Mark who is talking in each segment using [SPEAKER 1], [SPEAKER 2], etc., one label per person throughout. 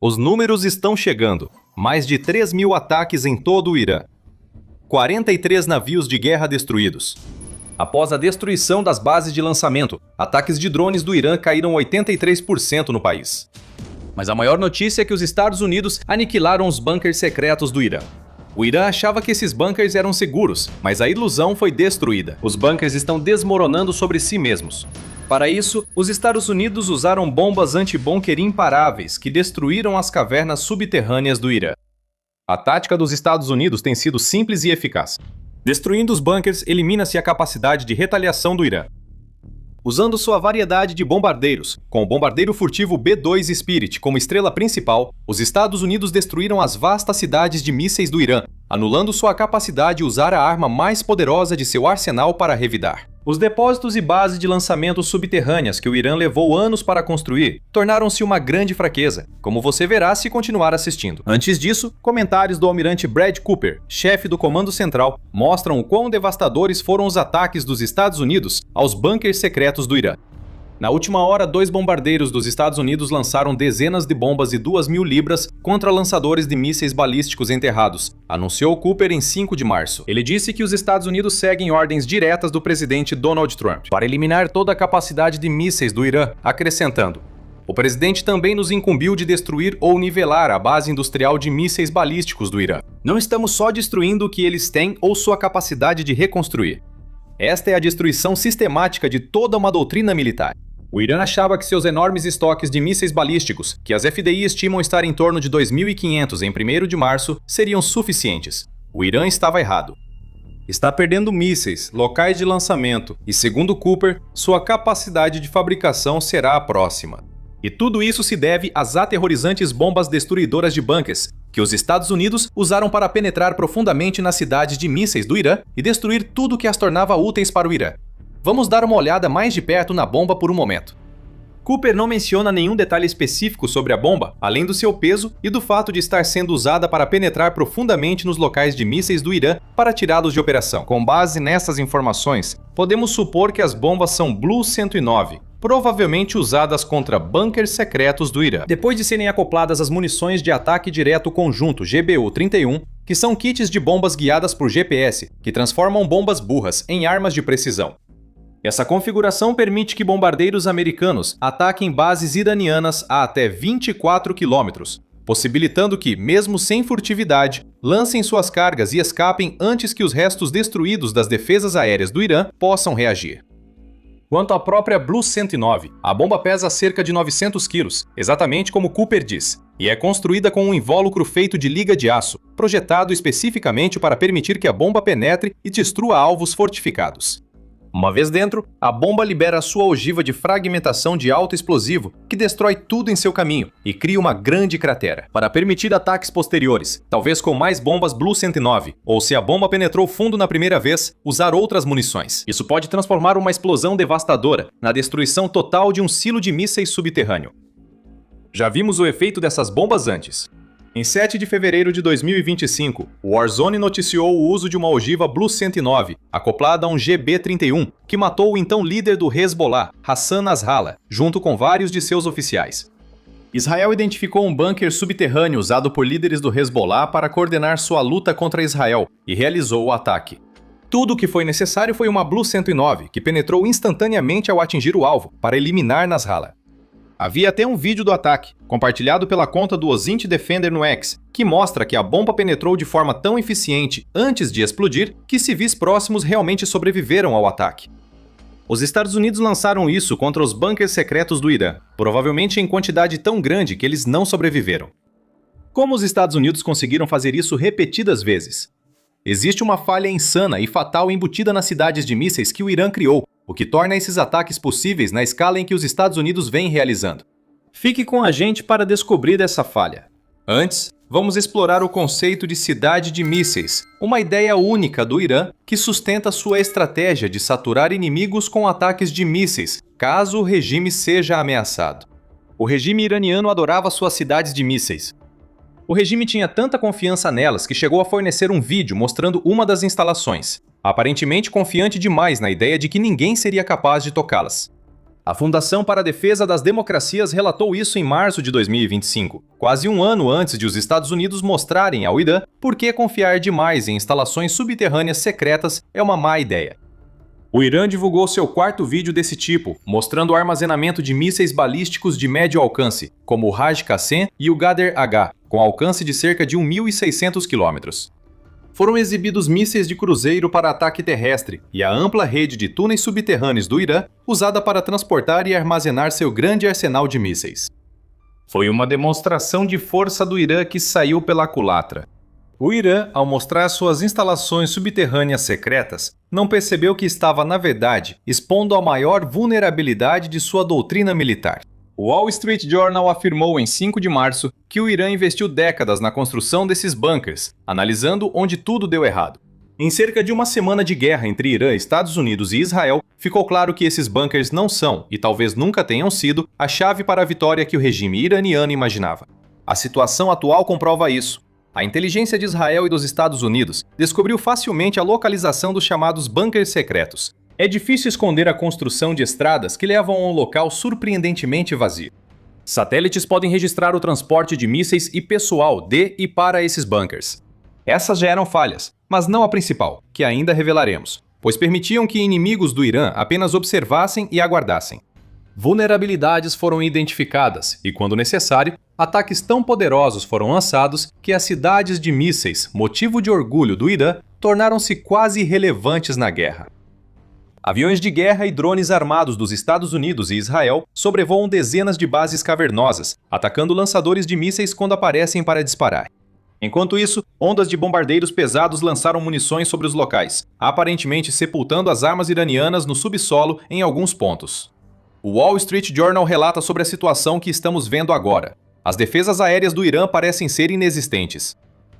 [SPEAKER 1] Os números estão chegando. Mais de 3.000 ataques em todo o Irã. 43 navios de guerra destruídos. Após a destruição das bases de lançamento, ataques de drones do Irã caíram 83% no país. Mas a maior notícia é que os Estados Unidos aniquilaram os bunkers secretos do Irã. O Irã achava que esses bunkers eram seguros, mas a ilusão foi destruída. Os bunkers estão desmoronando sobre si mesmos. Para isso, os Estados Unidos usaram bombas anti-bunker imparáveis que destruíram as cavernas subterrâneas do Irã. A tática dos Estados Unidos tem sido simples e eficaz. Destruindo os bunkers, elimina-se a capacidade de retaliação do Irã. Usando sua variedade de bombardeiros, com o bombardeiro furtivo B-2 Spirit como estrela principal, os Estados Unidos destruíram as vastas cidades de mísseis do Irã, anulando sua capacidade de usar a arma mais poderosa de seu arsenal para revidar. Os depósitos e bases de lançamento subterrâneas que o Irã levou anos para construir tornaram-se uma grande fraqueza, como você verá se continuar assistindo. Antes disso, comentários do almirante Brad Cooper, chefe do Comando Central, mostram o quão devastadores foram os ataques dos Estados Unidos aos bunkers secretos do Irã. Na última hora, 2 bombardeiros dos Estados Unidos lançaram dezenas de bombas de 2.000 libras contra lançadores de mísseis balísticos enterrados, anunciou Cooper em 5 de março. Ele disse que os Estados Unidos seguem ordens diretas do presidente Donald Trump para eliminar toda a capacidade de mísseis do Irã, acrescentando: "O presidente também nos incumbiu de destruir ou nivelar a base industrial de mísseis balísticos do Irã. Não estamos só destruindo o que eles têm ou sua capacidade de reconstruir. Esta é a destruição sistemática de toda uma doutrina militar." O Irã achava que seus enormes estoques de mísseis balísticos, que as FDI estimam estar em torno de 2.500 em 1º de março, seriam suficientes. O Irã estava errado. Está perdendo mísseis, locais de lançamento e, segundo Cooper, sua capacidade de fabricação será a próxima. E tudo isso se deve às aterrorizantes bombas destruidoras de bunkers, que os Estados Unidos usaram para penetrar profundamente nas cidades de mísseis do Irã e destruir tudo que as tornava úteis para o Irã. Vamos dar uma olhada mais de perto na bomba por um momento. Cooper não menciona nenhum detalhe específico sobre a bomba, além do seu peso e do fato de estar sendo usada para penetrar profundamente nos locais de mísseis do Irã para tirá-los de operação. Com base nessas informações, podemos supor que as bombas são Blue 109, provavelmente usadas contra bunkers secretos do Irã. Depois de serem acopladas às munições de ataque direto conjunto GBU-31, que são kits de bombas guiadas por GPS, que transformam bombas burras em armas de precisão. Essa configuração permite que bombardeiros americanos ataquem bases iranianas a até 24 quilômetros, possibilitando que, mesmo sem furtividade, lancem suas cargas e escapem antes que os restos destruídos das defesas aéreas do Irã possam reagir. Quanto à própria Blue 109, a bomba pesa cerca de 900 quilos, exatamente como Cooper diz, e é construída com um invólucro feito de liga de aço, projetado especificamente para permitir que a bomba penetre e destrua alvos fortificados. Uma vez dentro, a bomba libera sua ogiva de fragmentação de alto explosivo, que destrói tudo em seu caminho e cria uma grande cratera, para permitir ataques posteriores, talvez com mais bombas Blue 109, ou se a bomba penetrou fundo na primeira vez, usar outras munições. Isso pode transformar uma explosão devastadora na destruição total de um silo de mísseis subterrâneo. Já vimos o efeito dessas bombas antes. Em 7 de fevereiro de 2025, o Warzone noticiou o uso de uma ogiva Blue 109, acoplada a um GB-31, que matou o então líder do Hezbollah, Hassan Nasrallah, junto com vários de seus oficiais. Israel identificou um bunker subterrâneo usado por líderes do Hezbollah para coordenar sua luta contra Israel e realizou o ataque. Tudo o que foi necessário foi uma Blue 109, que penetrou instantaneamente ao atingir o alvo, para eliminar Nasrallah. Havia até um vídeo do ataque, compartilhado pela conta do Ozint Defender no X, que mostra que a bomba penetrou de forma tão eficiente antes de explodir que civis próximos realmente sobreviveram ao ataque. Os Estados Unidos lançaram isso contra os bunkers secretos do Irã, provavelmente em quantidade tão grande que eles não sobreviveram. Como os Estados Unidos conseguiram fazer isso repetidas vezes? Existe uma falha insana e fatal embutida nas cidades de mísseis que o Irã criou, o que torna esses ataques possíveis na escala em que os Estados Unidos vêm realizando. Fique com a gente para descobrir essa falha. Antes, vamos explorar o conceito de cidade de mísseis, uma ideia única do Irã que sustenta sua estratégia de saturar inimigos com ataques de mísseis, caso o regime seja ameaçado. O regime iraniano adorava suas cidades de mísseis. O regime tinha tanta confiança nelas que chegou a fornecer um vídeo mostrando uma das instalações, aparentemente confiante demais na ideia de que ninguém seria capaz de tocá-las. A Fundação para a Defesa das Democracias relatou isso em março de 2025, quase um ano antes de os Estados Unidos mostrarem ao Irã por que confiar demais em instalações subterrâneas secretas é uma má ideia. O Irã divulgou seu quarto vídeo desse tipo, mostrando o armazenamento de mísseis balísticos de médio alcance, como o Raj-Qassem e o Ghadr-H, com alcance de cerca de 1.600 km. Foram exibidos mísseis de cruzeiro para ataque terrestre e a ampla rede de túneis subterrâneos do Irã, usada para transportar e armazenar seu grande arsenal de mísseis. Foi uma demonstração de força do Irã que saiu pela culatra. O Irã, ao mostrar suas instalações subterrâneas secretas, não percebeu que estava, na verdade, expondo a maior vulnerabilidade de sua doutrina militar. O Wall Street Journal afirmou em 5 de março que o Irã investiu décadas na construção desses bunkers, analisando onde tudo deu errado. Em cerca de uma semana de guerra entre Irã, Estados Unidos e Israel, ficou claro que esses bunkers não são, e talvez nunca tenham sido, a chave para a vitória que o regime iraniano imaginava. A situação atual comprova isso. A inteligência de Israel e dos Estados Unidos descobriu facilmente a localização dos chamados bunkers secretos. É difícil esconder a construção de estradas que levam a um local surpreendentemente vazio. Satélites podem registrar o transporte de mísseis e pessoal de e para esses bunkers. Essas já eram falhas, mas não a principal, que ainda revelaremos, pois permitiam que inimigos do Irã apenas observassem e aguardassem. Vulnerabilidades foram identificadas e, quando necessário, ataques tão poderosos foram lançados que as cidades de mísseis, motivo de orgulho do Irã, tornaram-se quase irrelevantes na guerra. Aviões de guerra e drones armados dos Estados Unidos e Israel sobrevoam dezenas de bases cavernosas, atacando lançadores de mísseis quando aparecem para disparar. Enquanto isso, ondas de bombardeiros pesados lançaram munições sobre os locais, aparentemente sepultando as armas iranianas no subsolo em alguns pontos. O Wall Street Journal relata sobre a situação que estamos vendo agora. As defesas aéreas do Irã parecem ser inexistentes.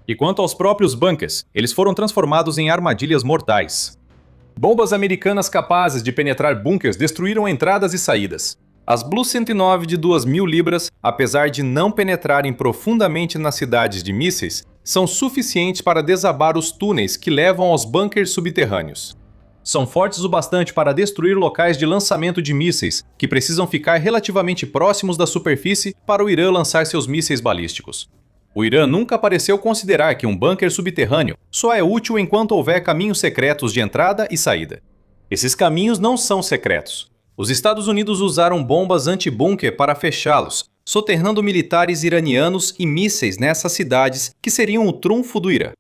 [SPEAKER 1] E quanto aos próprios bunkers, eles foram transformados em armadilhas mortais. Bombas americanas capazes de penetrar bunkers destruíram entradas e saídas. As Blue 109 de 2.000 libras, apesar de não penetrarem profundamente nas cidades de mísseis, são suficientes para desabar os túneis que levam aos bunkers subterrâneos. São fortes o bastante para destruir locais de lançamento de mísseis, que precisam ficar relativamente próximos da superfície para o Irã lançar seus mísseis balísticos. O Irã nunca pareceu considerar que um bunker subterrâneo só é útil enquanto houver caminhos secretos de entrada e saída. Esses caminhos não são secretos. Os Estados Unidos usaram bombas anti-bunker para fechá-los, soterrando militares iranianos e mísseis nessas cidades que seriam o trunfo do Irã.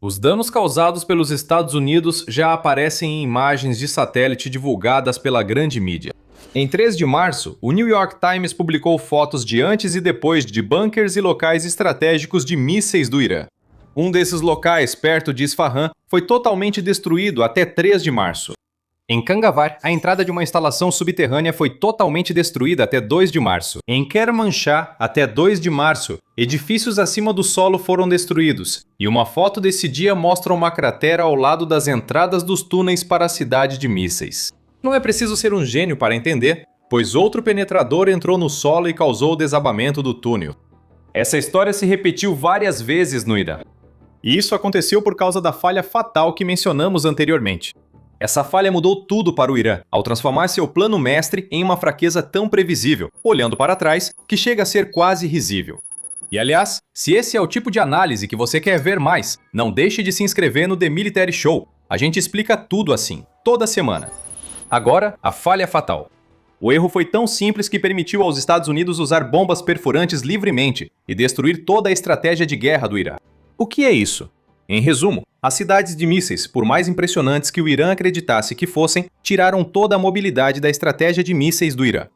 [SPEAKER 1] Os danos causados pelos Estados Unidos já aparecem em imagens de satélite divulgadas pela grande mídia. Em 3 de março, o New York Times publicou fotos de antes e depois de bunkers e locais estratégicos de mísseis do Irã. Um desses locais, perto de Isfahan, foi totalmente destruído até 3 de março. Em Kangavar, a entrada de uma instalação subterrânea foi totalmente destruída até 2 de março. Em Kermanshah, até 2 de março, edifícios acima do solo foram destruídos, e uma foto desse dia mostra uma cratera ao lado das entradas dos túneis para a cidade de mísseis. Não é preciso ser um gênio para entender, pois outro penetrador entrou no solo e causou o desabamento do túnel. Essa história se repetiu várias vezes no Irã. E isso aconteceu por causa da falha fatal que mencionamos anteriormente. Essa falha mudou tudo para o Irã, ao transformar seu plano mestre em uma fraqueza tão previsível, olhando para trás, que chega a ser quase risível. E aliás, se esse é o tipo de análise que você quer ver mais, não deixe de se inscrever no The Military Show. A gente explica tudo assim, toda semana. Agora, a falha fatal. O erro foi tão simples que permitiu aos Estados Unidos usar bombas perfurantes livremente e destruir toda a estratégia de guerra do Irã. O que é isso? Em resumo, as cidades de mísseis, por mais impressionantes que o Irã acreditasse que fossem, tiraram toda a mobilidade da estratégia de mísseis do Irã.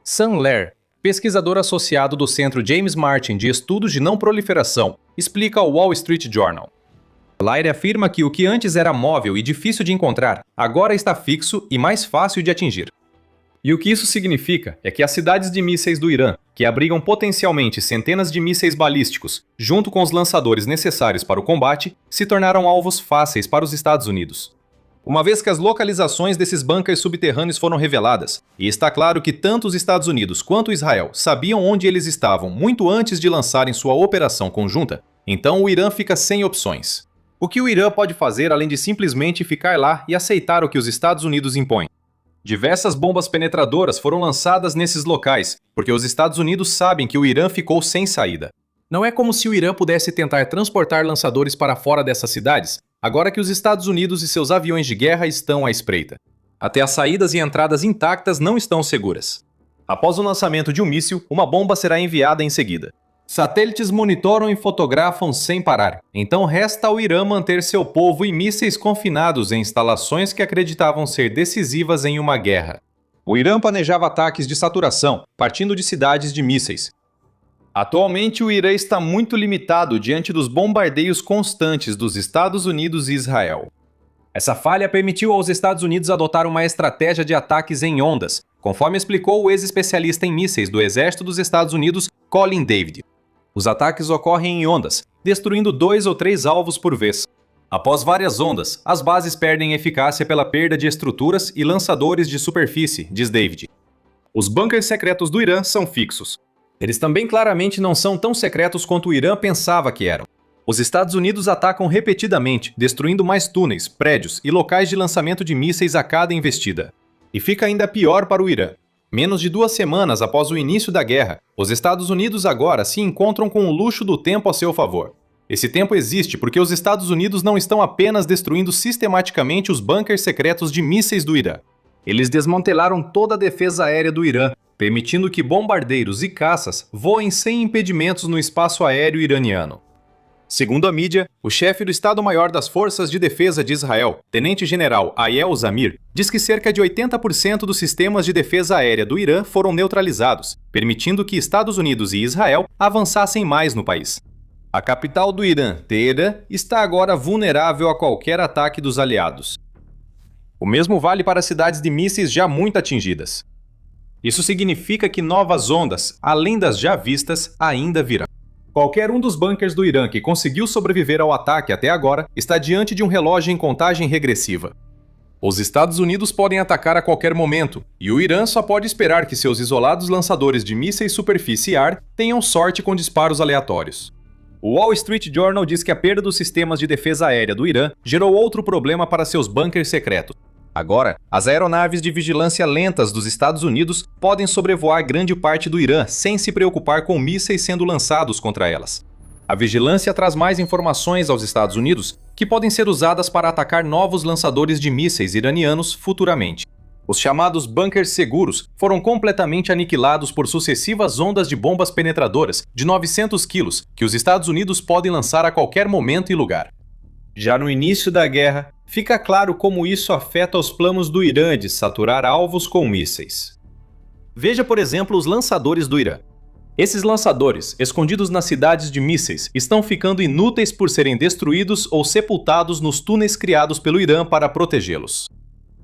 [SPEAKER 1] Sam Lair, pesquisador associado do Centro James Martin de Estudos de Não Proliferação, explica ao Wall Street Journal. Lair afirma que o que antes era móvel e difícil de encontrar, agora está fixo e mais fácil de atingir. E o que isso significa é que as cidades de mísseis do Irã, que abrigam potencialmente centenas de mísseis balísticos, junto com os lançadores necessários para o combate, se tornaram alvos fáceis para os Estados Unidos. Uma vez que as localizações desses bunkers subterrâneos foram reveladas, e está claro que tanto os Estados Unidos quanto Israel sabiam onde eles estavam muito antes de lançarem sua operação conjunta, então o Irã fica sem opções. O que o Irã pode fazer além de simplesmente ficar lá e aceitar o que os Estados Unidos impõem? Diversas bombas penetradoras foram lançadas nesses locais, porque os Estados Unidos sabem que o Irã ficou sem saída. Não é como se o Irã pudesse tentar transportar lançadores para fora dessas cidades, agora que os Estados Unidos e seus aviões de guerra estão à espreita. Até as saídas e entradas intactas não estão seguras. Após o lançamento de um míssil, uma bomba será enviada em seguida. Satélites monitoram e fotografam sem parar. Então resta ao Irã manter seu povo e mísseis confinados em instalações que acreditavam ser decisivas em uma guerra. O Irã planejava ataques de saturação, partindo de cidades de mísseis. Atualmente, o Irã está muito limitado diante dos bombardeios constantes dos Estados Unidos e Israel. Essa falha permitiu aos Estados Unidos adotar uma estratégia de ataques em ondas, conforme explicou o ex-especialista em mísseis do Exército dos Estados Unidos, Colin David. Os ataques ocorrem em ondas, destruindo 2 ou 3 alvos por vez. Após várias ondas, as bases perdem eficácia pela perda de estruturas e lançadores de superfície, diz David. Os bunkers secretos do Irã são fixos. Eles também claramente não são tão secretos quanto o Irã pensava que eram. Os Estados Unidos atacam repetidamente, destruindo mais túneis, prédios e locais de lançamento de mísseis a cada investida. E fica ainda pior para o Irã. Menos de 2 semanas após o início da guerra, os Estados Unidos agora se encontram com o luxo do tempo a seu favor. Esse tempo existe porque os Estados Unidos não estão apenas destruindo sistematicamente os bunkers secretos de mísseis do Irã. Eles desmantelaram toda a defesa aérea do Irã, permitindo que bombardeiros e caças voem sem impedimentos no espaço aéreo iraniano. Segundo a mídia, o chefe do Estado-Maior das Forças de Defesa de Israel, tenente-general Ayel Zamir, diz que cerca de 80% dos sistemas de defesa aérea do Irã foram neutralizados, permitindo que Estados Unidos e Israel avançassem mais no país. A capital do Irã, Teherã, está agora vulnerável a qualquer ataque dos aliados. O mesmo vale para cidades de mísseis já muito atingidas. Isso significa que novas ondas, além das já vistas, ainda virão. Qualquer um dos bunkers do Irã que conseguiu sobreviver ao ataque até agora está diante de um relógio em contagem regressiva. Os Estados Unidos podem atacar a qualquer momento, e o Irã só pode esperar que seus isolados lançadores de mísseis superfície e ar tenham sorte com disparos aleatórios. O Wall Street Journal diz que a perda dos sistemas de defesa aérea do Irã gerou outro problema para seus bunkers secretos. Agora, as aeronaves de vigilância lentas dos Estados Unidos podem sobrevoar grande parte do Irã sem se preocupar com mísseis sendo lançados contra elas. A vigilância traz mais informações aos Estados Unidos que podem ser usadas para atacar novos lançadores de mísseis iranianos futuramente. Os chamados bunkers seguros foram completamente aniquilados por sucessivas ondas de bombas penetradoras de 900 quilos que os Estados Unidos podem lançar a qualquer momento e lugar. Já no início da guerra, fica claro como isso afeta os planos do Irã de saturar alvos com mísseis. Veja, por exemplo, os lançadores do Irã. Esses lançadores, escondidos nas cidades de mísseis, estão ficando inúteis por serem destruídos ou sepultados nos túneis criados pelo Irã para protegê-los.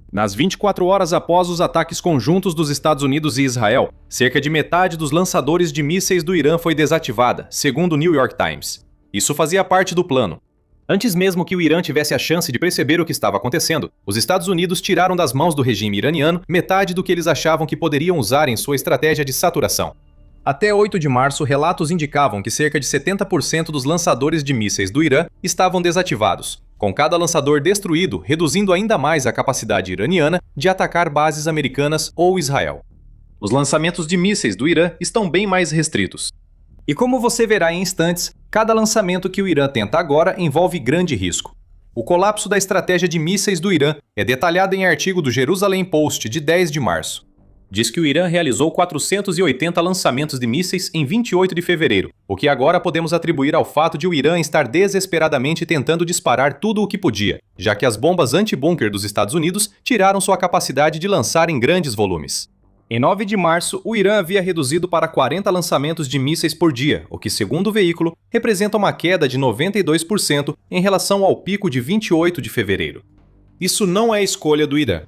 [SPEAKER 1] Nas 24 horas após os ataques conjuntos dos Estados Unidos e Israel, cerca de metade dos lançadores de mísseis do Irã foi desativada, segundo o New York Times. Isso fazia parte do plano. Antes mesmo que o Irã tivesse a chance de perceber o que estava acontecendo, os Estados Unidos tiraram das mãos do regime iraniano metade do que eles achavam que poderiam usar em sua estratégia de saturação. Até 8 de março, relatos indicavam que cerca de 70% dos lançadores de mísseis do Irã estavam desativados, com cada lançador destruído, reduzindo ainda mais a capacidade iraniana de atacar bases americanas ou Israel. Os lançamentos de mísseis do Irã estão bem mais restritos. E como você verá em instantes, cada lançamento que o Irã tenta agora envolve grande risco. O colapso da estratégia de mísseis do Irã é detalhado em artigo do Jerusalem Post de 10 de março. Diz que o Irã realizou 480 lançamentos de mísseis em 28 de fevereiro, o que agora podemos atribuir ao fato de o Irã estar desesperadamente tentando disparar tudo o que podia, já que as bombas anti-bunker dos Estados Unidos tiraram sua capacidade de lançar em grandes volumes. Em 9 de março, o Irã havia reduzido para 40 lançamentos de mísseis por dia, o que, segundo o veículo, representa uma queda de 92% em relação ao pico de 28 de fevereiro. Isso não é escolha do Irã.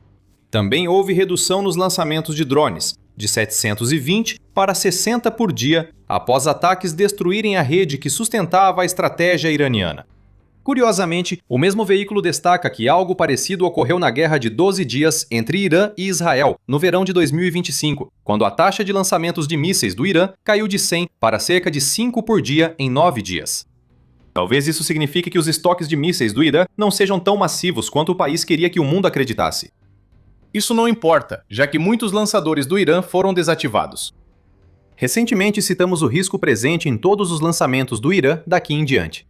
[SPEAKER 1] Também houve redução nos lançamentos de drones, de 720 para 60 por dia, após ataques destruírem a rede que sustentava a estratégia iraniana. Curiosamente, o mesmo veículo destaca que algo parecido ocorreu na guerra de 12 dias entre Irã e Israel, no verão de 2025, quando a taxa de lançamentos de mísseis do Irã caiu de 100 para cerca de 5 por dia em 9 dias. Talvez isso signifique que os estoques de mísseis do Irã não sejam tão massivos quanto o país queria que o mundo acreditasse.
[SPEAKER 2] Isso não importa, já que muitos lançadores do Irã foram desativados.
[SPEAKER 1] Recentemente citamos o risco presente em todos os lançamentos do Irã daqui em diante.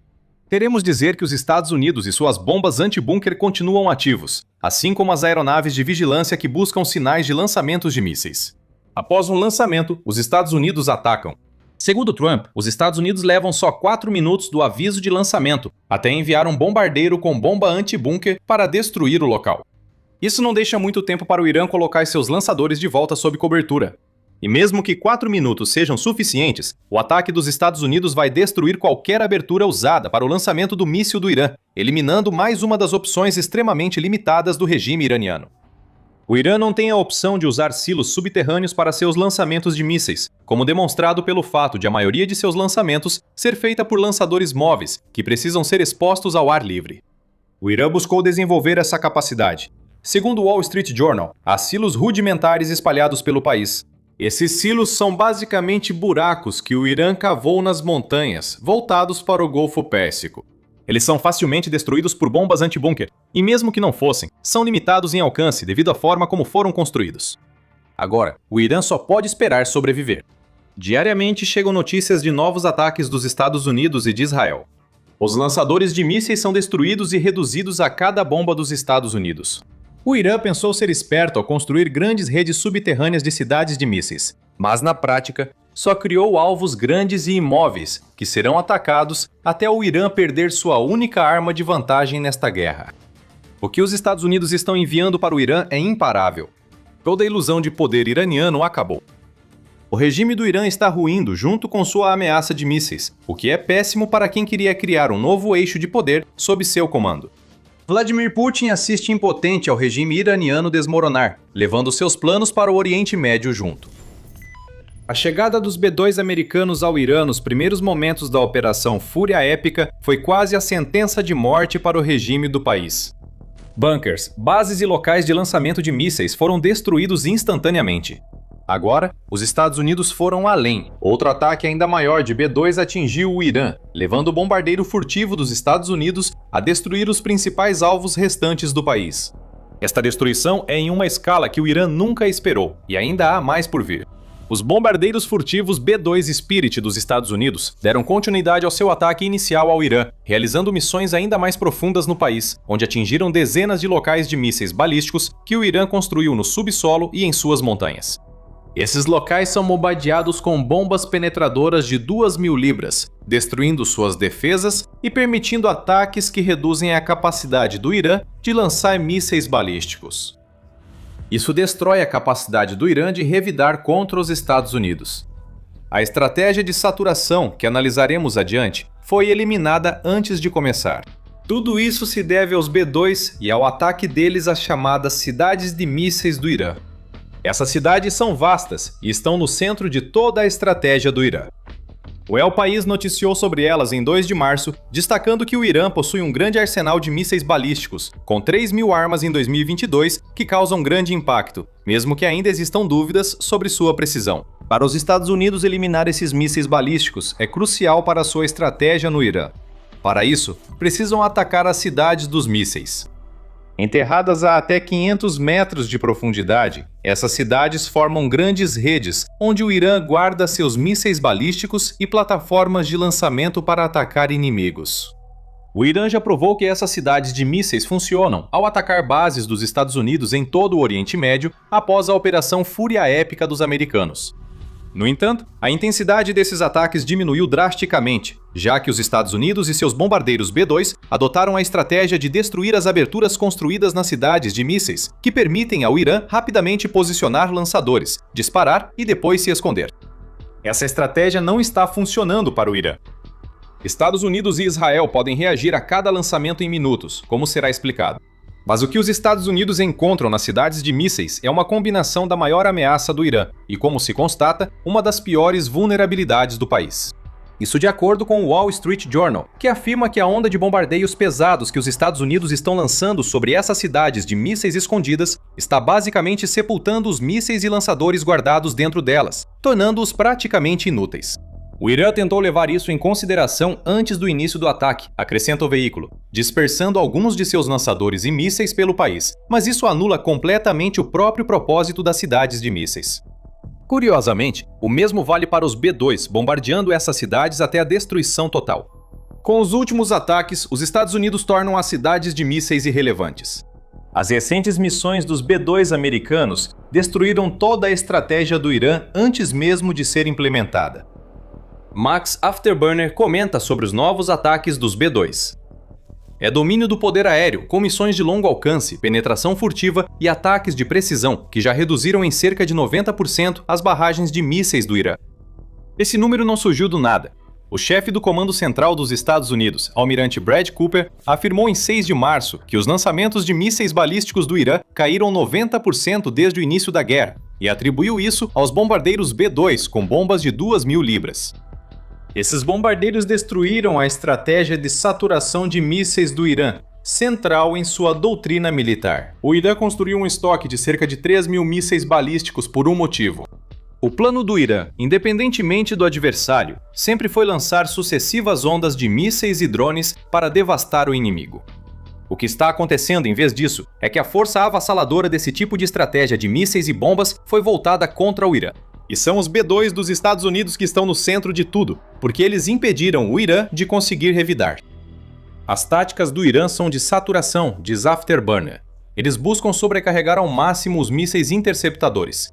[SPEAKER 1] Queremos dizer que os Estados Unidos e suas bombas anti-bunker continuam ativos, assim como as aeronaves de vigilância que buscam sinais de lançamentos de mísseis. Após um lançamento, os Estados Unidos atacam. Segundo Trump, os Estados Unidos levam só 4 minutos do aviso de lançamento até enviar um bombardeiro com bomba anti-bunker para destruir o local. Isso não deixa muito tempo para o Irã colocar seus lançadores de volta sob cobertura. E mesmo que 4 minutos sejam suficientes, o ataque dos Estados Unidos vai destruir qualquer abertura usada para o lançamento do míssil do Irã, eliminando mais uma das opções extremamente limitadas do regime iraniano. O Irã não tem a opção de usar silos subterrâneos para seus lançamentos de mísseis, como demonstrado pelo fato de a maioria de seus lançamentos ser feita por lançadores móveis, que precisam ser expostos ao ar livre. O Irã buscou desenvolver essa capacidade. Segundo o Wall Street Journal, há silos rudimentares espalhados pelo país. Esses silos são basicamente buracos que o Irã cavou nas montanhas, voltados para o Golfo Pérsico. Eles são facilmente destruídos por bombas anti-bunker, e mesmo que não fossem, são limitados em alcance devido à forma como foram construídos. Agora, o Irã só pode esperar sobreviver. Diariamente chegam notícias de novos ataques dos Estados Unidos e de Israel. Os lançadores de mísseis são destruídos e reduzidos a cada bomba dos Estados Unidos. O Irã pensou ser esperto ao construir grandes redes subterrâneas de cidades de mísseis, mas na prática, só criou alvos grandes e imóveis, que serão atacados até o Irã perder sua única arma de vantagem nesta guerra. O que os Estados Unidos estão enviando para o Irã é imparável. Toda a ilusão de poder iraniano acabou. O regime do Irã está ruindo junto com sua ameaça de mísseis, o que é péssimo para quem queria criar um novo eixo de poder sob seu comando. Vladimir Putin assiste impotente ao regime iraniano desmoronar, levando seus planos para o Oriente Médio junto. A chegada dos B-2 americanos ao Irã nos primeiros momentos da Operação Fúria Épica foi quase a sentença de morte para o regime do país. Bunkers, bases e locais de lançamento de mísseis foram destruídos instantaneamente. Agora, os Estados Unidos foram além. Outro ataque ainda maior de B-2 atingiu o Irã, levando o bombardeiro furtivo dos Estados Unidos a destruir os principais alvos restantes do país. Esta destruição é em uma escala que o Irã nunca esperou, e ainda há mais por vir. Os bombardeiros furtivos B-2 Spirit dos Estados Unidos deram continuidade ao seu ataque inicial ao Irã, realizando missões ainda mais profundas no país, onde atingiram dezenas de locais de mísseis balísticos que o Irã construiu no subsolo e em suas montanhas. Esses locais são bombardeados com bombas penetradoras de 2.000 libras, destruindo suas defesas e permitindo ataques que reduzem a capacidade do Irã de lançar mísseis balísticos. Isso destrói a capacidade do Irã de revidar contra os Estados Unidos. A estratégia de saturação, que analisaremos adiante, foi eliminada antes de começar. Tudo isso se deve aos B-2 e ao ataque deles às chamadas cidades de mísseis do Irã. Essas cidades são vastas e estão no centro de toda a estratégia do Irã. O El País noticiou sobre elas em 2 de março, destacando que o Irã possui um grande arsenal de mísseis balísticos, com 3.000 armas em 2022, que causam grande impacto, mesmo que ainda existam dúvidas sobre sua precisão. Para os Estados Unidos, eliminar esses mísseis balísticos é crucial para sua estratégia no Irã. Para isso, precisam atacar as cidades dos mísseis. Enterradas a até 500 metros de profundidade, essas cidades formam grandes redes, onde o Irã guarda seus mísseis balísticos e plataformas de lançamento para atacar inimigos. O Irã já provou que essas cidades de mísseis funcionam ao atacar bases dos Estados Unidos em todo o Oriente Médio após a Operação Fúria Épica dos americanos. No entanto, a intensidade desses ataques diminuiu drasticamente, já que os Estados Unidos e seus bombardeiros B-2 adotaram a estratégia de destruir as aberturas construídas nas cidades de mísseis, que permitem ao Irã rapidamente posicionar lançadores, disparar e depois se esconder. Essa estratégia não está funcionando para o Irã. Estados Unidos e Israel podem reagir a cada lançamento em minutos, como será explicado. Mas o que os Estados Unidos encontram nas cidades de mísseis é uma combinação da maior ameaça do Irã e, como se constata, uma das piores vulnerabilidades do país. Isso de acordo com o Wall Street Journal, que afirma que a onda de bombardeios pesados que os Estados Unidos estão lançando sobre essas cidades de mísseis escondidas está basicamente sepultando os mísseis e lançadores guardados dentro delas, tornando-os praticamente inúteis. O Irã tentou levar isso em consideração antes do início do ataque, acrescenta o veículo, dispersando alguns de seus lançadores e mísseis pelo país, mas isso anula completamente o próprio propósito das cidades de mísseis. Curiosamente, o mesmo vale para os B-2, bombardeando essas cidades até a destruição total. Com os últimos ataques, os Estados Unidos tornam as cidades de mísseis irrelevantes. As recentes missões dos B-2 americanos destruíram toda a estratégia do Irã antes mesmo de ser implementada. Max Afterburner comenta sobre os novos ataques dos B-2. É domínio do poder aéreo, com missões de longo alcance, penetração furtiva e ataques de precisão, que já reduziram em cerca de 90% as barragens de mísseis do Irã. Esse número não surgiu do nada. O chefe do Comando Central dos Estados Unidos, almirante Brad Cooper, afirmou em 6 de março que os lançamentos de mísseis balísticos do Irã caíram 90% desde o início da guerra, e atribuiu isso aos bombardeiros B-2 com bombas de 2.000 libras. Esses bombardeiros destruíram a estratégia de saturação de mísseis do Irã, central em sua doutrina militar. O Irã construiu um estoque de cerca de 3.000 mísseis balísticos por um motivo. O plano do Irã, independentemente do adversário, sempre foi lançar sucessivas ondas de mísseis e drones para devastar o inimigo. O que está acontecendo em vez disso é que a força avassaladora desse tipo de estratégia de mísseis e bombas foi voltada contra o Irã. E são os B-2 dos Estados Unidos que estão no centro de tudo, porque eles impediram o Irã de conseguir revidar. As táticas do Irã são de saturação, diz Afterburner. Eles buscam sobrecarregar ao máximo os mísseis interceptadores.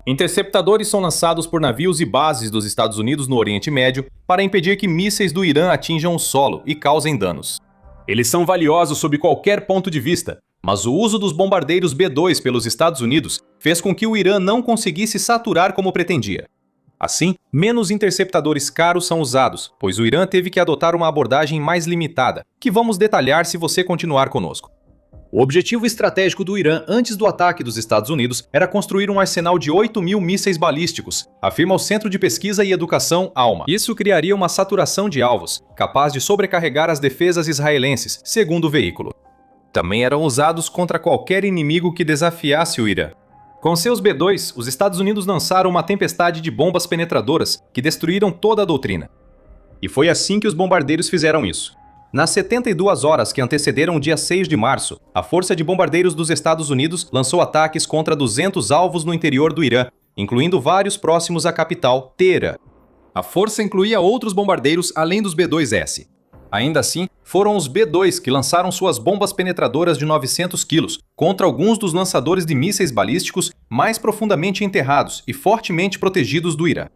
[SPEAKER 1] Interceptadores são lançados por navios e bases dos Estados Unidos no Oriente Médio para impedir que mísseis do Irã atinjam o solo e causem danos. Eles são valiosos sob qualquer ponto de vista, mas o uso dos bombardeiros B-2 pelos Estados Unidos fez com que o Irã não conseguisse saturar como pretendia. Assim, menos interceptadores caros são usados, pois o Irã teve que adotar uma abordagem mais limitada, que vamos detalhar se você continuar conosco. O objetivo estratégico do Irã antes do ataque dos Estados Unidos era construir um arsenal de 8.000 mísseis balísticos, afirma o Centro de Pesquisa e Educação ALMA. Isso criaria uma saturação de alvos, capaz de sobrecarregar as defesas israelenses, segundo o veículo. Também eram usados contra qualquer inimigo que desafiasse o Irã. Com seus B-2, os Estados Unidos lançaram uma tempestade de bombas penetradoras que destruíram toda a doutrina. E foi assim que os bombardeiros fizeram isso. Nas 72 horas que antecederam o dia 6 de março, a Força de Bombardeiros dos Estados Unidos lançou ataques contra 200 alvos no interior do Irã, incluindo vários próximos à capital, Teherã. A força incluía outros bombardeiros além dos B-2S. Ainda assim, foram os B-2 que lançaram suas bombas penetradoras de 900 quilos contra alguns dos lançadores de mísseis balísticos mais profundamente enterrados e fortemente protegidos do Irã.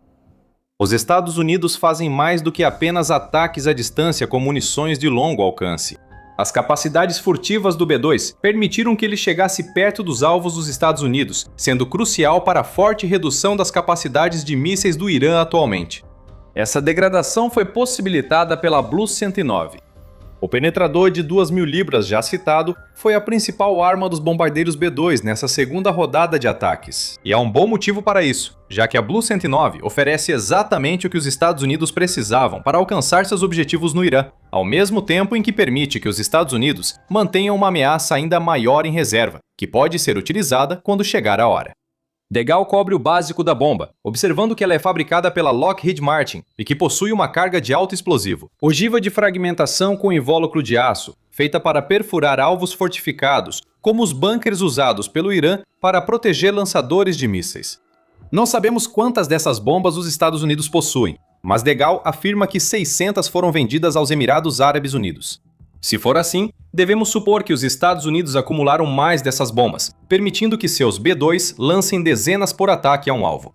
[SPEAKER 1] Os Estados Unidos fazem mais do que apenas ataques à distância com munições de longo alcance. As capacidades furtivas do B-2 permitiram que ele chegasse perto dos alvos dos Estados Unidos, sendo crucial para a forte redução das capacidades de mísseis do Irã atualmente. Essa degradação foi possibilitada pela Blue 109. O penetrador de 2.000 libras já citado foi a principal arma dos bombardeiros B-2 nessa segunda rodada de ataques. E há um bom motivo para isso, já que a Blue 109 oferece exatamente o que os Estados Unidos precisavam para alcançar seus objetivos no Irã, ao mesmo tempo em que permite que os Estados Unidos mantenham uma ameaça ainda maior em reserva, que pode ser utilizada quando chegar a hora. Degal cobre o básico da bomba, observando que ela é fabricada pela Lockheed Martin e que possui uma carga de alto explosivo. Ogiva de fragmentação com invólucro de aço, feita para perfurar alvos fortificados, como os bunkers usados pelo Irã para proteger lançadores de mísseis. Não sabemos quantas dessas bombas os Estados Unidos possuem, mas Degal afirma que 600 foram vendidas aos Emirados Árabes Unidos. Se for assim, devemos supor que os Estados Unidos acumularam mais dessas bombas, permitindo que seus B-2 lancem dezenas por ataque a um alvo.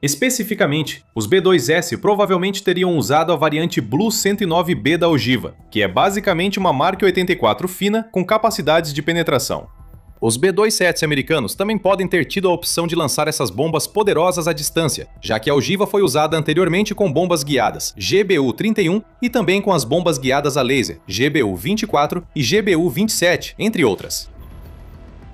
[SPEAKER 1] Especificamente, os B-2S provavelmente teriam usado a variante Blue 109B da ogiva, que é basicamente uma Mark 84 fina com capacidades de penetração. Os B-27 americanos também podem ter tido a opção de lançar essas bombas poderosas à distância, já que a ogiva foi usada anteriormente com bombas guiadas GBU-31 e também com as bombas guiadas a laser GBU-24 e GBU-27, entre outras.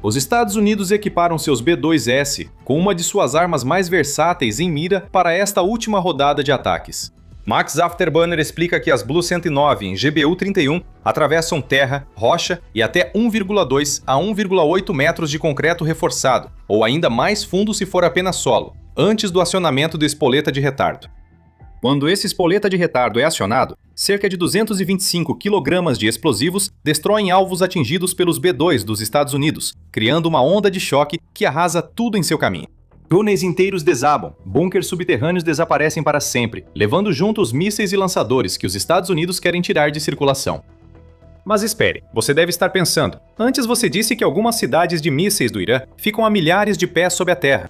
[SPEAKER 1] Os Estados Unidos equiparam seus B-2S com uma de suas armas mais versáteis em mira para esta última rodada de ataques. Max Afterburner explica que as Blue 109 em GBU-31 atravessam terra, rocha e até 1,2 a 1,8 metros de concreto reforçado, ou ainda mais fundo se for apenas solo, antes do acionamento da espoleta de retardo. Quando esse espoleta de retardo é acionado, cerca de 225 kg de explosivos destroem alvos atingidos pelos B-2 dos Estados Unidos, criando uma onda de choque que arrasa tudo em seu caminho. Túneis inteiros desabam, bunkers subterrâneos desaparecem para sempre, levando junto os mísseis e lançadores que os Estados Unidos querem tirar de circulação. Mas espere, você deve estar pensando, antes você disse que algumas cidades de mísseis do Irã ficam a milhares de pés sob a terra.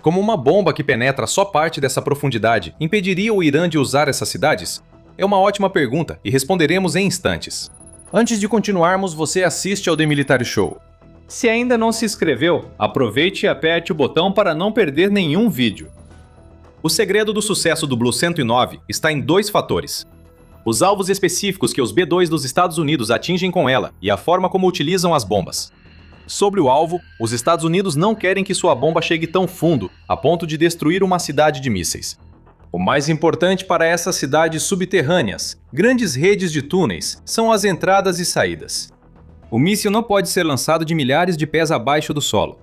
[SPEAKER 1] Como uma bomba que penetra só parte dessa profundidade impediria o Irã de usar essas cidades? É uma ótima pergunta e responderemos em instantes. Antes de continuarmos, você assiste ao The Military Show. Se ainda não se inscreveu, aproveite e aperte o botão para não perder nenhum vídeo. O segredo do sucesso do Blue 109 está em dois fatores: os alvos específicos que os B-2 dos Estados Unidos atingem com ela e a forma como utilizam as bombas. Sobre o alvo, os Estados Unidos não querem que sua bomba chegue tão fundo, a ponto de destruir uma cidade de mísseis. O mais importante para essas cidades subterrâneas, grandes redes de túneis, são as entradas e saídas. O míssil não pode ser lançado de milhares de pés abaixo do solo.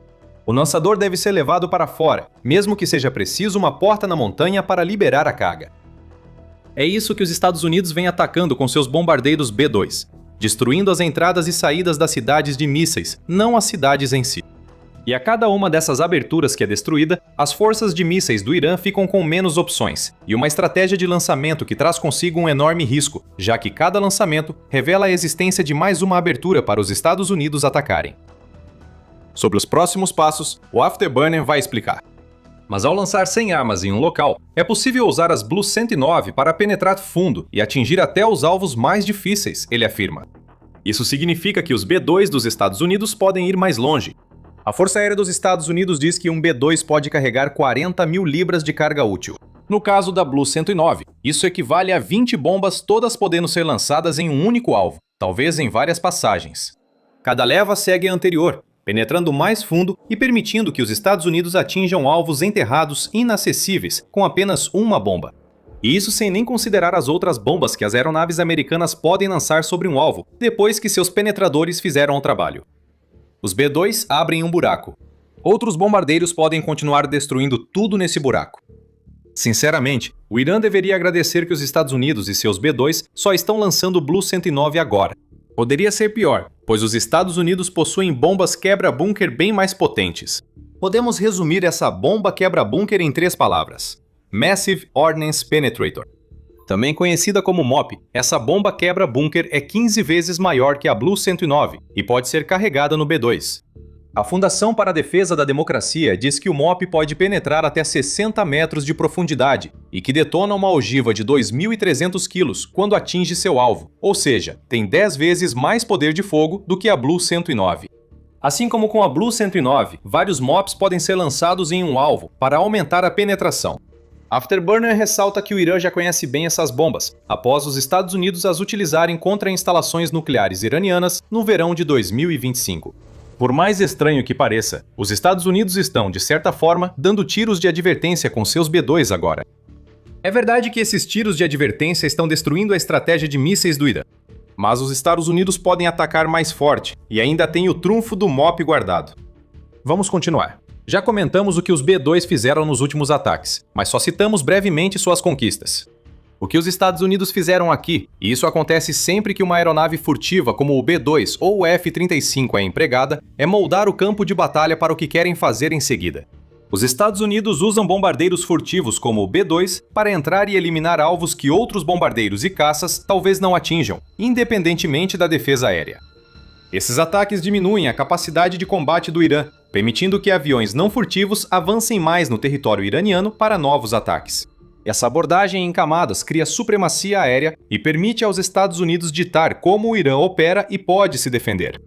[SPEAKER 1] O lançador deve ser levado para fora, mesmo que seja preciso uma porta na montanha para liberar a carga. É isso que os Estados Unidos vêm atacando com seus bombardeiros B-2, destruindo as entradas e saídas das cidades de mísseis, não as cidades em si. E a cada uma dessas aberturas que é destruída, as forças de mísseis do Irã ficam com menos opções, e uma estratégia de lançamento que traz consigo um enorme risco, já que cada lançamento revela a existência de mais uma abertura para os Estados Unidos atacarem. Sobre os próximos passos, o Afterburner vai explicar. Mas ao lançar 100 armas em um local, é possível usar as Blue 109 para penetrar fundo e atingir até os alvos mais difíceis, ele afirma. Isso significa que os B-2 dos Estados Unidos podem ir mais longe. A Força Aérea dos Estados Unidos diz que um B-2 pode carregar 40 mil libras de carga útil. No caso da Blue 109, isso equivale a 20 bombas todas podendo ser lançadas em um único alvo, talvez em várias passagens. Cada leva segue a anterior, penetrando mais fundo e permitindo que os Estados Unidos atinjam alvos enterrados inacessíveis com apenas uma bomba. E isso sem nem considerar as outras bombas que as aeronaves americanas podem lançar sobre um alvo, depois que seus penetradores fizeram o trabalho. Os B-2 abrem um buraco. Outros bombardeiros podem continuar destruindo tudo nesse buraco. Sinceramente, o Irã deveria agradecer que os Estados Unidos e seus B-2 só estão lançando o Blue 109 agora. Poderia ser pior, pois os Estados Unidos possuem bombas quebra-bunker bem mais potentes. Podemos resumir essa bomba quebra-bunker em 3 palavras: Massive Ordnance Penetrator. Também conhecida como MOP, essa bomba quebra-bunker é 15 vezes maior que a Blue 109 e pode ser carregada no B-2. A Fundação para a Defesa da Democracia diz que o MOP pode penetrar até 60 metros de profundidade e que detona uma ogiva de 2.300 quilos quando atinge seu alvo, ou seja, tem 10 vezes mais poder de fogo do que a Blue 109. Assim como com a Blue 109, vários MOPs podem ser lançados em um alvo para aumentar a penetração. Afterburner ressalta que o Irã já conhece bem essas bombas, após os Estados Unidos as utilizarem contra instalações nucleares iranianas no verão de 2025. Por mais estranho que pareça, os Estados Unidos estão, de certa forma, dando tiros de advertência com seus B-2 agora. É verdade que esses tiros de advertência estão destruindo a estratégia de mísseis do Irã. Mas os Estados Unidos podem atacar mais forte e ainda tem o trunfo do MOP guardado. Vamos continuar. Já comentamos o que os B-2 fizeram nos últimos ataques, mas só citamos brevemente suas conquistas. O que os Estados Unidos fizeram aqui, e isso acontece sempre que uma aeronave furtiva como o B-2 ou o F-35 é empregada, é moldar o campo de batalha para o que querem fazer em seguida. Os Estados Unidos usam bombardeiros furtivos como o B-2 para entrar e eliminar alvos que outros bombardeiros e caças talvez não atinjam, independentemente da defesa aérea. Esses ataques diminuem a capacidade de combate do Irã, permitindo que aviões não furtivos avancem mais no território iraniano para novos ataques. Essa abordagem em camadas cria supremacia aérea e permite aos Estados Unidos ditar como o Irã opera e pode se defender.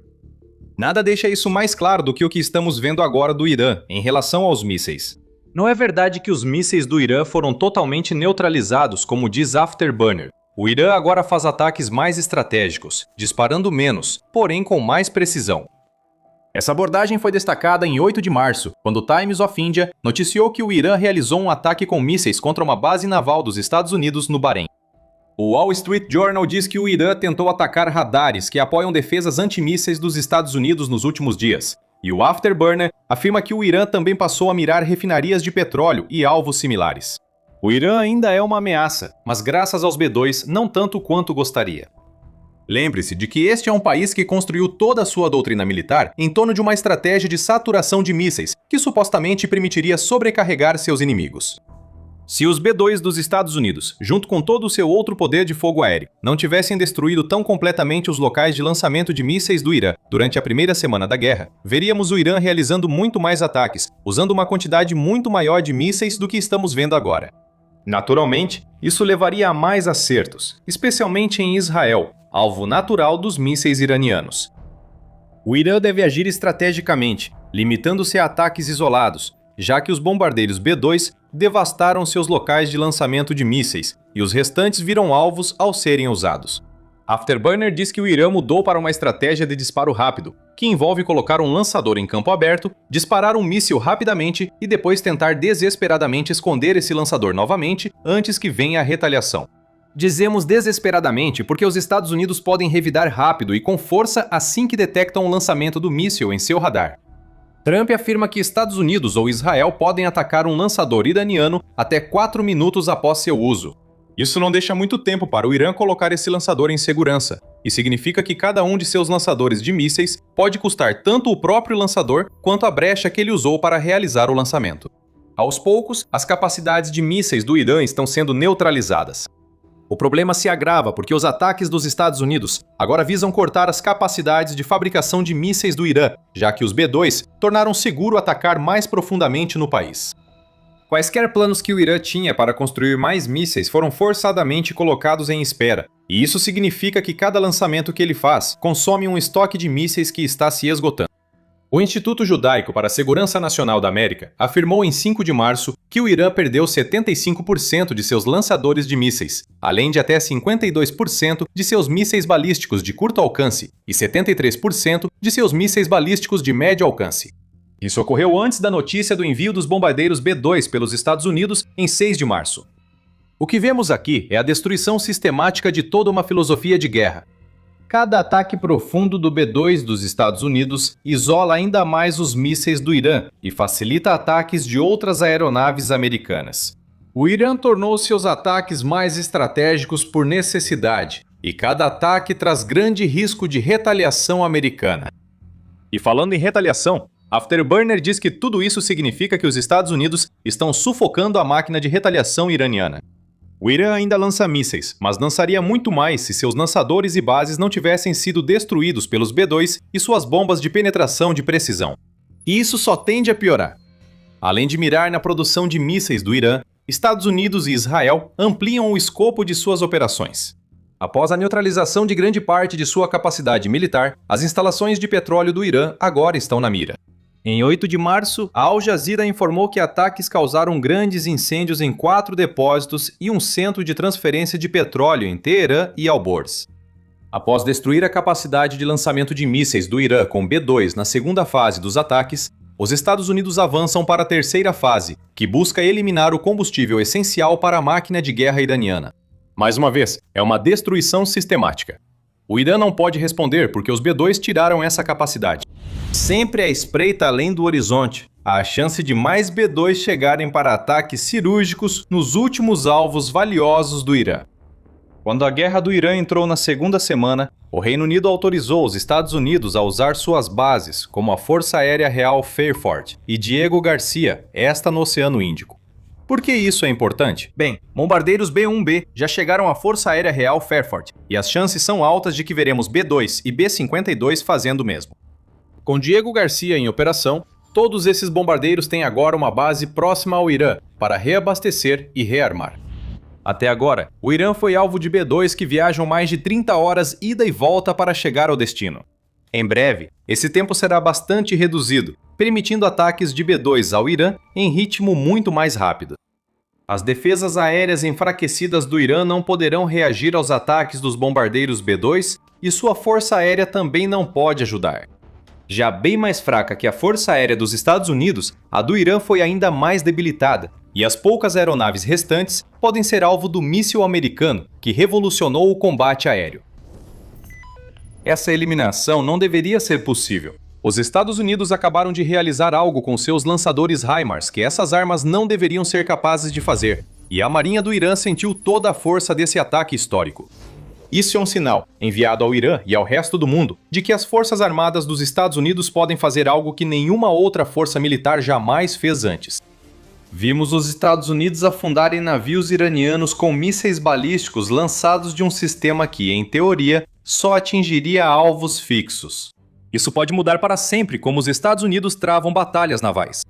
[SPEAKER 1] Nada deixa isso mais claro do que o que estamos vendo agora do Irã em relação aos mísseis. Não é verdade que os mísseis do Irã foram totalmente neutralizados, como diz Afterburner. O Irã agora faz ataques mais estratégicos, disparando menos, porém com mais precisão. Essa abordagem foi destacada em 8 de março, quando o Times of India noticiou que o Irã realizou um ataque com mísseis contra uma base naval dos Estados Unidos no Bahrein. O Wall Street Journal diz que o Irã tentou atacar radares que apoiam defesas antimísseis dos Estados Unidos nos últimos dias, e o Afterburner afirma que o Irã também passou a mirar refinarias de petróleo e alvos similares. O Irã ainda é uma ameaça, mas graças aos B2 não tanto quanto gostaria. Lembre-se de que este é um país que construiu toda a sua doutrina militar em torno de uma estratégia de saturação de mísseis, que supostamente permitiria sobrecarregar seus inimigos. Se os B2 dos Estados Unidos, junto com todo o seu outro poder de fogo aéreo, não tivessem destruído tão completamente os locais de lançamento de mísseis do Irã durante a primeira semana da guerra, veríamos o Irã realizando muito mais ataques, usando uma quantidade muito maior de mísseis do que estamos vendo agora. Naturalmente, isso levaria a mais acertos, especialmente em Israel, alvo natural dos mísseis iranianos. O Irã deve agir estrategicamente, limitando-se a ataques isolados, já que os bombardeiros B2 devastaram seus locais de lançamento de mísseis e os restantes viram alvos ao serem usados. Afterburner diz que o Irã mudou para uma estratégia de disparo rápido, que envolve colocar um lançador em campo aberto, disparar um míssil rapidamente e depois tentar desesperadamente esconder esse lançador novamente antes que venha a retaliação. Dizemos desesperadamente porque os Estados Unidos podem revidar rápido e com força assim que detectam o lançamento do míssil em seu radar. Trump afirma que Estados Unidos ou Israel podem atacar um lançador iraniano até 4 minutos após seu uso. Isso não deixa muito tempo para o Irã colocar esse lançador em segurança, e significa que cada um de seus lançadores de mísseis pode custar tanto o próprio lançador quanto a brecha que ele usou para realizar o lançamento. Aos poucos, as capacidades de mísseis do Irã estão sendo neutralizadas. O problema se agrava porque os ataques dos Estados Unidos agora visam cortar as capacidades de fabricação de mísseis do Irã, já que os B2 tornaram seguro atacar mais profundamente no país. Quaisquer planos que o Irã tinha para construir mais mísseis foram forçadamente colocados em espera, e isso significa que cada lançamento que ele faz consome um estoque de mísseis que está se esgotando. O Instituto Judaico para a Segurança Nacional da América afirmou em 5 de março que o Irã perdeu 75% de seus lançadores de mísseis, além de até 52% de seus mísseis balísticos de curto alcance e 73% de seus mísseis balísticos de médio alcance. Isso ocorreu antes da notícia do envio dos bombardeiros B2 pelos Estados Unidos em 6 de março. O que vemos aqui é a destruição sistemática de toda uma filosofia de guerra. Cada ataque profundo do B2 dos Estados Unidos isola ainda mais os mísseis do Irã e facilita ataques de outras aeronaves americanas. O Irã tornou seus ataques mais estratégicos por necessidade, e cada ataque traz grande risco de retaliação americana. E falando em retaliação, Afterburner diz que tudo isso significa que os Estados Unidos estão sufocando a máquina de retaliação iraniana. O Irã ainda lança mísseis, mas lançaria muito mais se seus lançadores e bases não tivessem sido destruídos pelos B2 e suas bombas de penetração de precisão. E isso só tende a piorar. Além de mirar na produção de mísseis do Irã, Estados Unidos e Israel ampliam o escopo de suas operações. Após a neutralização de grande parte de sua capacidade militar, as instalações de petróleo do Irã agora estão na mira. Em 8 de março, a Al Jazeera informou que ataques causaram grandes incêndios em 4 depósitos e um centro de transferência de petróleo em Teherã e Alborz. Após destruir a capacidade de lançamento de mísseis do Irã com B2 na segunda fase dos ataques, os Estados Unidos avançam para a terceira fase, que busca eliminar o combustível essencial para a máquina de guerra iraniana. Mais uma vez, é uma destruição sistemática. O Irã não pode responder porque os B2 tiraram essa capacidade. Sempre à espreita além do horizonte, há a chance de mais B2 chegarem para ataques cirúrgicos nos últimos alvos valiosos do Irã. Quando a guerra do Irã entrou na segunda semana, o Reino Unido autorizou os Estados Unidos a usar suas bases, como a Força Aérea Real Fairford e Diego Garcia, esta no Oceano Índico. Por que isso é importante? Bem, bombardeiros B-1B já chegaram à Força Aérea Real Fairford, e as chances são altas de que veremos B-2 e B-52 fazendo o mesmo. Com Diego Garcia em operação, todos esses bombardeiros têm agora uma base próxima ao Irã para reabastecer e rearmar. Até agora, o Irã foi alvo de B2 que viajam mais de 30 horas ida e volta para chegar ao destino. Em breve, esse tempo será bastante reduzido, permitindo ataques de B2 ao Irã em ritmo muito mais rápido. As defesas aéreas enfraquecidas do Irã não poderão reagir aos ataques dos bombardeiros B2 e sua força aérea também não pode ajudar. Já bem mais fraca que a Força Aérea dos Estados Unidos, a do Irã foi ainda mais debilitada, e as poucas aeronaves restantes podem ser alvo do míssil americano, que revolucionou o combate aéreo. Essa eliminação não deveria ser possível. Os Estados Unidos acabaram de realizar algo com seus lançadores HIMARS que essas armas não deveriam ser capazes de fazer. E a Marinha do Irã sentiu toda a força desse ataque histórico. Isso é um sinal, enviado ao Irã e ao resto do mundo, de que as Forças Armadas dos Estados Unidos podem fazer algo que nenhuma outra força militar jamais fez antes. Vimos os Estados Unidos afundarem navios iranianos com mísseis balísticos lançados de um sistema que, em teoria, só atingiria alvos fixos. Isso pode mudar para sempre como os Estados Unidos travam batalhas navais.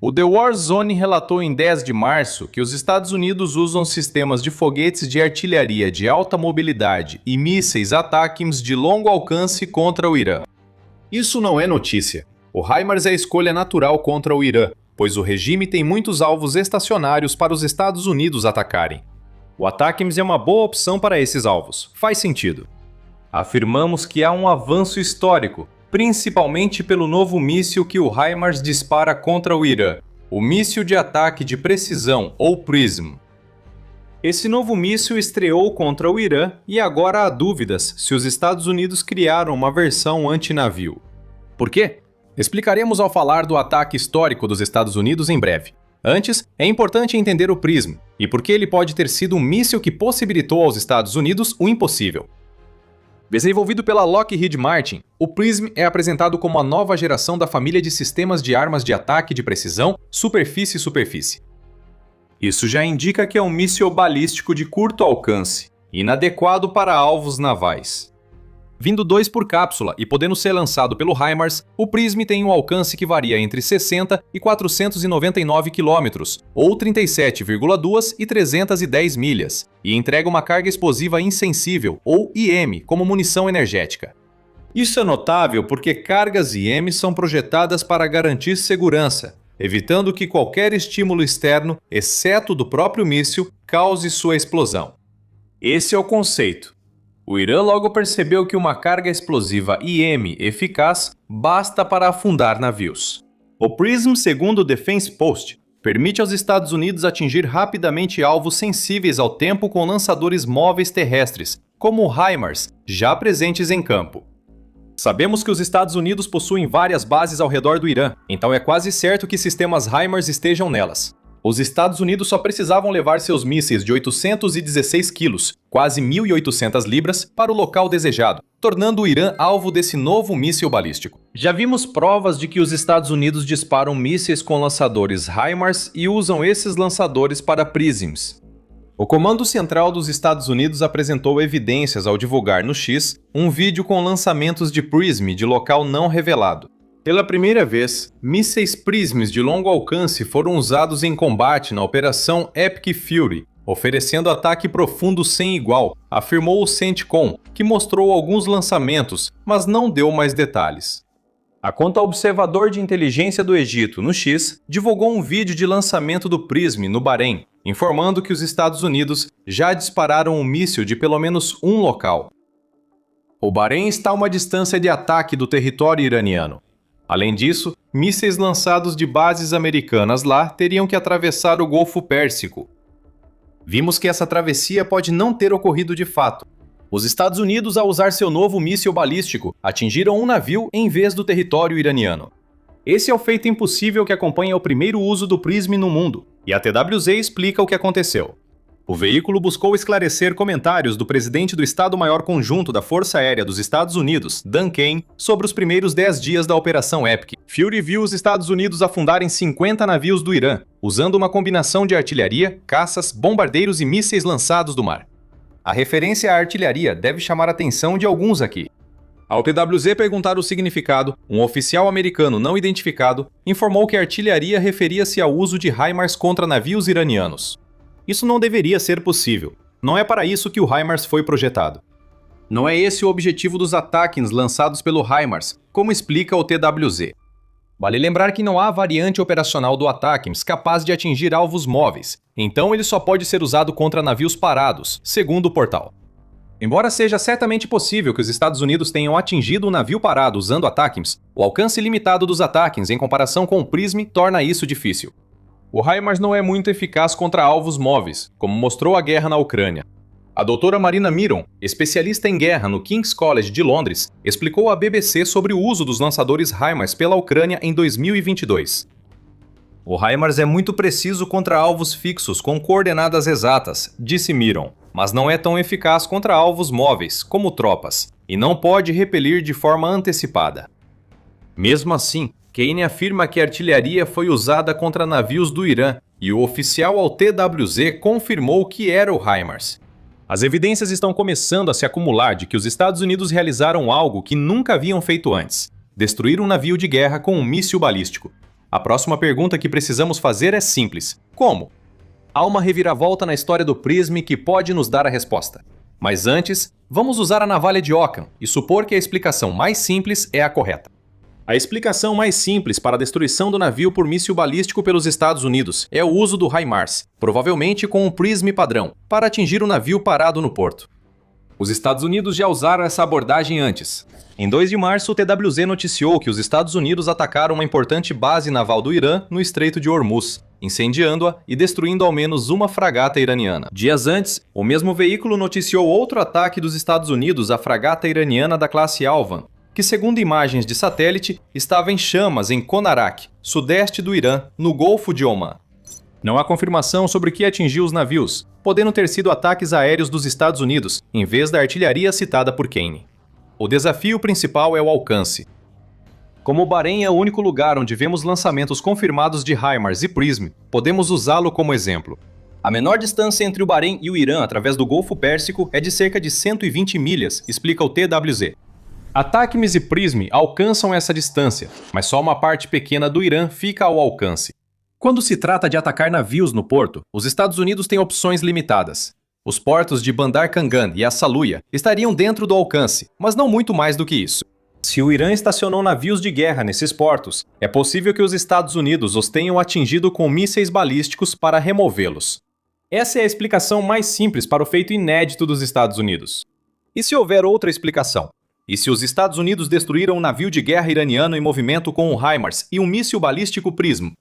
[SPEAKER 1] O The War Zone relatou em 10 de março que os Estados Unidos usam sistemas de foguetes de artilharia de alta mobilidade e mísseis ATACMS de longo alcance contra o Irã. Isso não é notícia. O HIMARS é a escolha natural contra o Irã, pois o regime tem muitos alvos estacionários para os Estados Unidos atacarem. O ATACMS é uma boa opção para esses alvos. Faz sentido. Afirmamos que há um avanço histórico, principalmente pelo novo míssil que o HIMARS dispara contra o Irã, o Míssil de Ataque de Precisão, ou PrISM. Esse novo míssil estreou contra o Irã e agora há dúvidas se os Estados Unidos criaram uma versão antinavio. Por quê? Explicaremos ao falar do ataque histórico dos Estados Unidos em breve. Antes, é importante entender o PrISM e por que ele pode ter sido um míssil que possibilitou aos Estados Unidos o impossível. Desenvolvido pela Lockheed Martin, o PrISM é apresentado como a nova geração da família de sistemas de armas de ataque de precisão superfície-superfície. Isso já indica que é um míssil balístico de curto alcance, inadequado para alvos navais. Vindo 2 por cápsula e podendo ser lançado pelo HIMARS, o PrISM tem um alcance que varia entre 60 e 499 km, ou 37,2 e 310 milhas, e entrega uma carga explosiva insensível, ou IM, como munição energética. Isso é notável porque cargas IM são projetadas para garantir segurança, evitando que qualquer estímulo externo, exceto do próprio míssil, cause sua explosão. Esse é o conceito. O Irã logo percebeu que uma carga explosiva IM eficaz basta para afundar navios. O PrISM, segundo o Defense Post, permite aos Estados Unidos atingir rapidamente alvos sensíveis ao tempo com lançadores móveis terrestres, como o HIMARS, já presentes em campo. Sabemos que os Estados Unidos possuem várias bases ao redor do Irã, então é quase certo que sistemas HIMARS estejam nelas. Os Estados Unidos só precisavam levar seus mísseis de 816 quilos, quase 1.800 libras, para o local desejado, tornando o Irã alvo desse novo míssil balístico. Já vimos provas de que os Estados Unidos disparam mísseis com lançadores HIMARS e usam esses lançadores para PrISMs. O Comando Central dos Estados Unidos apresentou evidências ao divulgar no X um vídeo com lançamentos de PrISM de local não revelado. Pela primeira vez, mísseis PrISMs de longo alcance foram usados em combate na Operação Epic Fury, oferecendo ataque profundo sem igual, afirmou o CENTCOM, que mostrou alguns lançamentos, mas não deu mais detalhes. A conta Observador de Inteligência do Egito, no X, divulgou um vídeo de lançamento do PrISM no Bahrein, informando que os Estados Unidos já dispararam um míssil de pelo menos um local. O Bahrein está a uma distância de ataque do território iraniano. Além disso, mísseis lançados de bases americanas lá teriam que atravessar o Golfo Pérsico. Vimos que essa travessia pode não ter ocorrido de fato. Os Estados Unidos, ao usar seu novo míssil balístico, atingiram um navio em vez do território iraniano. Esse é o feito impossível que acompanha o primeiro uso do PrISM no mundo, e a TWZ explica o que aconteceu. O veículo buscou esclarecer comentários do presidente do Estado-Maior Conjunto da Força Aérea dos Estados Unidos, Dan Kane, sobre os primeiros 10 dias da Operação Epic. Fury viu os Estados Unidos afundarem 50 navios do Irã, usando uma combinação de artilharia, caças, bombardeiros e mísseis lançados do mar. A referência à artilharia deve chamar a atenção de alguns aqui. Ao TWZ perguntar o significado, um oficial americano não identificado informou que a artilharia referia-se ao uso de HIMARS contra navios iranianos. Isso não deveria ser possível. Não é para isso que o HIMARS foi projetado. Não é esse o objetivo dos ATACMS lançados pelo HIMARS, como explica o TWZ. Vale lembrar que não há variante operacional do ATACMS capaz de atingir alvos móveis, então ele só pode ser usado contra navios parados, segundo o portal. Embora seja certamente possível que os Estados Unidos tenham atingido um navio parado usando ATACMS, o alcance limitado dos ATACMS em comparação com o PrISM torna isso difícil. O HIMARS não é muito eficaz contra alvos móveis, como mostrou a guerra na Ucrânia. A doutora Marina Miron, especialista em guerra no King's College de Londres, explicou à BBC sobre o uso dos lançadores HIMARS pela Ucrânia em 2022. O HIMARS é muito preciso contra alvos fixos com coordenadas exatas, disse Miron, mas não é tão eficaz contra alvos móveis, como tropas, e não pode repelir de forma antecipada. Mesmo assim, Kane afirma que a artilharia foi usada contra navios do Irã, e o oficial ao TWZ confirmou que era o HIMARS. As evidências estão começando a se acumular de que os Estados Unidos realizaram algo que nunca haviam feito antes: destruir um navio de guerra com um míssil balístico. A próxima pergunta que precisamos fazer é simples: como? Há uma reviravolta na história do PRISM que pode nos dar a resposta. Mas antes, vamos usar a navalha de Occam e supor que a explicação mais simples é a correta. A explicação mais simples para a destruição do navio por míssil balístico pelos Estados Unidos é o uso do HIMARS, provavelmente com um PRISM padrão, para atingir o navio parado no porto. Os Estados Unidos já usaram essa abordagem antes. Em 2 de março, o TWZ noticiou que os Estados Unidos atacaram uma importante base naval do Irã no Estreito de Hormuz, incendiando-a e destruindo ao menos uma fragata iraniana. Dias antes, o mesmo veículo noticiou outro ataque dos Estados Unidos à fragata iraniana da classe Alvan, que, segundo imagens de satélite, estava em chamas em Konarak, sudeste do Irã, no Golfo de Omã. Não há confirmação sobre o que atingiu os navios, podendo ter sido ataques aéreos dos Estados Unidos, em vez da artilharia citada por Kane. O desafio principal é o alcance. Como o Bahrein é o único lugar onde vemos lançamentos confirmados de HIMARS e PRISM, podemos usá-lo como exemplo. A menor distância entre o Bahrein e o Irã através do Golfo Pérsico é de cerca de 120 milhas, explica o TWZ. ATACMS e PRISM alcançam essa distância, mas só uma parte pequena do Irã fica ao alcance. Quando se trata de atacar navios no porto, os Estados Unidos têm opções limitadas. Os portos de Bandar Kangan e Assaluia estariam dentro do alcance, mas não muito mais do que isso. Se o Irã estacionou navios de guerra nesses portos, é possível que os Estados Unidos os tenham atingido com mísseis balísticos para removê-los. Essa é a explicação mais simples para o feito inédito dos Estados Unidos. E se houver outra explicação? E se os Estados Unidos destruíram um navio de guerra iraniano em movimento com o HIMARS e um míssil balístico PRISM?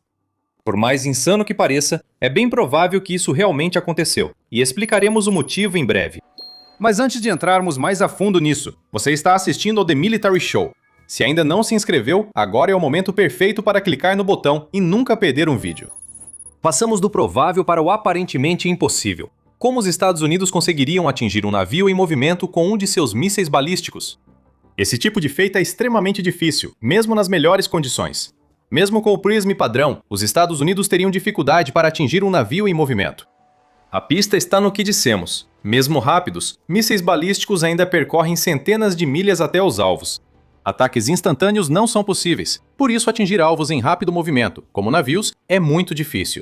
[SPEAKER 1] Por mais insano que pareça, é bem provável que isso realmente aconteceu, e explicaremos o motivo em breve. Mas antes de entrarmos mais a fundo nisso, você está assistindo ao The Military Show. Se ainda não se inscreveu, agora é o momento perfeito para clicar no botão e nunca perder um vídeo. Passamos do provável para o aparentemente impossível. Como os Estados Unidos conseguiriam atingir um navio em movimento com um de seus mísseis balísticos? Esse tipo de feito é extremamente difícil, mesmo nas melhores condições. Mesmo com o PRISM padrão, os Estados Unidos teriam dificuldade para atingir um navio em movimento. A pista está no que dissemos. Mesmo rápidos, mísseis balísticos ainda percorrem centenas de milhas até os alvos. Ataques instantâneos não são possíveis, por isso atingir alvos em rápido movimento, como navios, é muito difícil.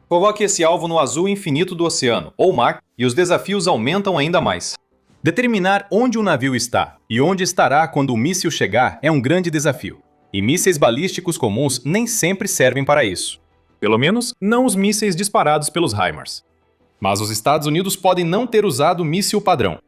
[SPEAKER 1] Coloque esse alvo no azul infinito do oceano, ou mar, e os desafios aumentam ainda mais. Determinar onde o navio está e onde estará quando o míssil chegar é um grande desafio. E mísseis balísticos comuns nem sempre servem para isso. Pelo menos, não os mísseis disparados pelos HIMARS. Mas os Estados Unidos podem não ter usado o míssil padrão.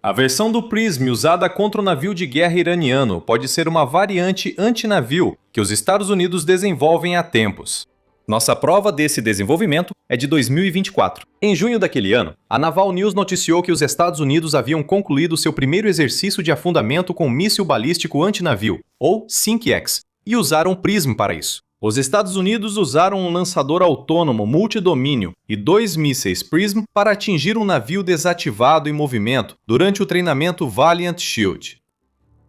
[SPEAKER 1] A versão do PRISM usada contra o navio de guerra iraniano pode ser uma variante antinavio que os Estados Unidos desenvolvem há tempos. Nossa prova desse desenvolvimento é de 2024. Em junho daquele ano, a Naval News noticiou que os Estados Unidos haviam concluído seu primeiro exercício de afundamento com míssil balístico antinavio, ou SINC-X, e usaram PRISM para isso. Os Estados Unidos usaram um lançador autônomo multidomínio e 2 mísseis PRISM para atingir um navio desativado em movimento durante o treinamento Valiant Shield.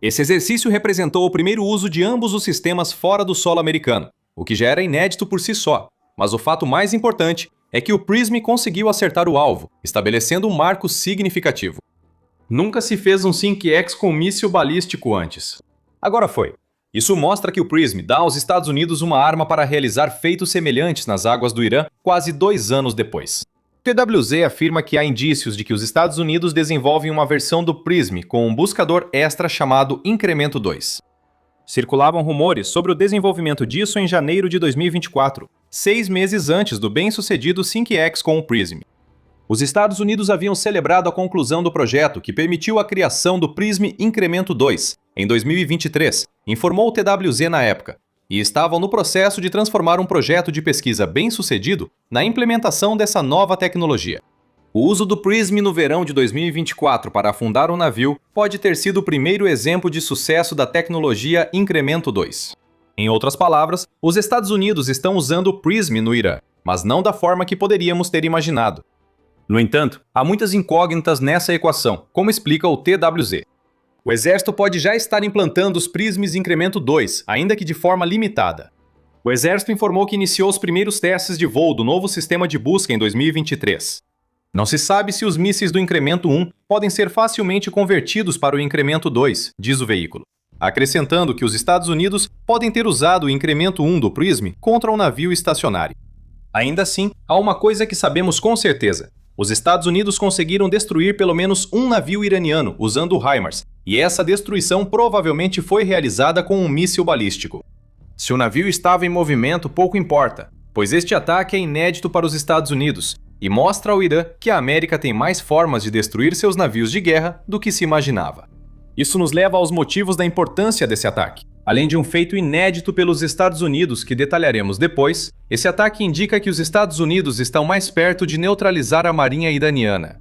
[SPEAKER 1] Esse exercício representou o primeiro uso de ambos os sistemas fora do solo americano, o que já era inédito por si só, mas o fato mais importante é que o PRISM conseguiu acertar o alvo, estabelecendo um marco significativo. Nunca se fez um SINC-X com míssil balístico antes. Agora foi. Isso mostra que o PRISM dá aos Estados Unidos uma arma para realizar feitos semelhantes nas águas do Irã quase 2 anos depois. O TWZ afirma que há indícios de que os Estados Unidos desenvolvem uma versão do PRISM com um buscador extra chamado Incremento 2. Circulavam rumores sobre o desenvolvimento disso em janeiro de 2024, 6 meses antes do bem-sucedido SINC-X com o PRISM. Os Estados Unidos haviam celebrado a conclusão do projeto que permitiu a criação do PRISM Incremento 2, em 2023, informou o TWZ na época, e estavam no processo de transformar um projeto de pesquisa bem-sucedido na implementação dessa nova tecnologia. O uso do PRISM no verão de 2024 para afundar um navio pode ter sido o primeiro exemplo de sucesso da tecnologia Incremento 2. Em outras palavras, os Estados Unidos estão usando o PRISM no Irã, mas não da forma que poderíamos ter imaginado. No entanto, há muitas incógnitas nessa equação, como explica o TWZ. O Exército pode já estar implantando os PRISMs incremento 2, ainda que de forma limitada. O Exército informou que iniciou os primeiros testes de voo do novo sistema de busca em 2023. Não se sabe se os mísseis do incremento 1 podem ser facilmente convertidos para o incremento 2, diz o veículo, acrescentando que os Estados Unidos podem ter usado o incremento 1 do PRISM contra um navio estacionário. Ainda assim, há uma coisa que sabemos com certeza. Os Estados Unidos conseguiram destruir pelo menos um navio iraniano usando o HIMARS, e essa destruição provavelmente foi realizada com um míssil balístico. Se o navio estava em movimento, pouco importa, pois este ataque é inédito para os Estados Unidos e mostra ao Irã que a América tem mais formas de destruir seus navios de guerra do que se imaginava. Isso nos leva aos motivos da importância desse ataque. Além de um feito inédito pelos Estados Unidos que detalharemos depois, esse ataque indica que os Estados Unidos estão mais perto de neutralizar a marinha iraniana.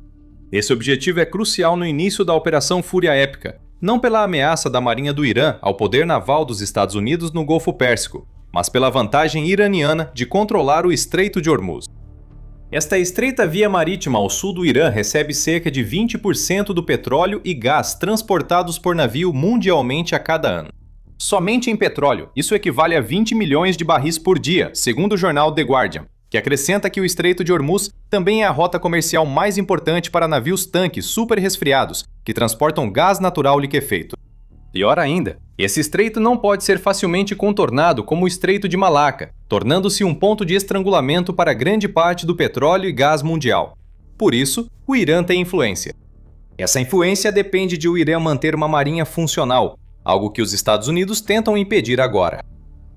[SPEAKER 1] Esse objetivo é crucial no início da Operação Fúria Épica, não pela ameaça da marinha do Irã ao poder naval dos Estados Unidos no Golfo Pérsico, mas pela vantagem iraniana de controlar o Estreito de Hormuz. Esta estreita via marítima ao sul do Irã recebe cerca de 20% do petróleo e gás transportados por navio mundialmente a cada ano. Somente em petróleo, isso equivale a 20 milhões de barris por dia, segundo o jornal The Guardian, que acrescenta que o Estreito de Hormuz também é a rota comercial mais importante para navios-tanques super resfriados, que transportam gás natural liquefeito. Pior ainda, esse estreito não pode ser facilmente contornado como o Estreito de Malaca, tornando-se um ponto de estrangulamento para grande parte do petróleo e gás mundial. Por isso, o Irã tem influência. Essa influência depende de o Irã manter uma marinha funcional, algo que os Estados Unidos tentam impedir agora.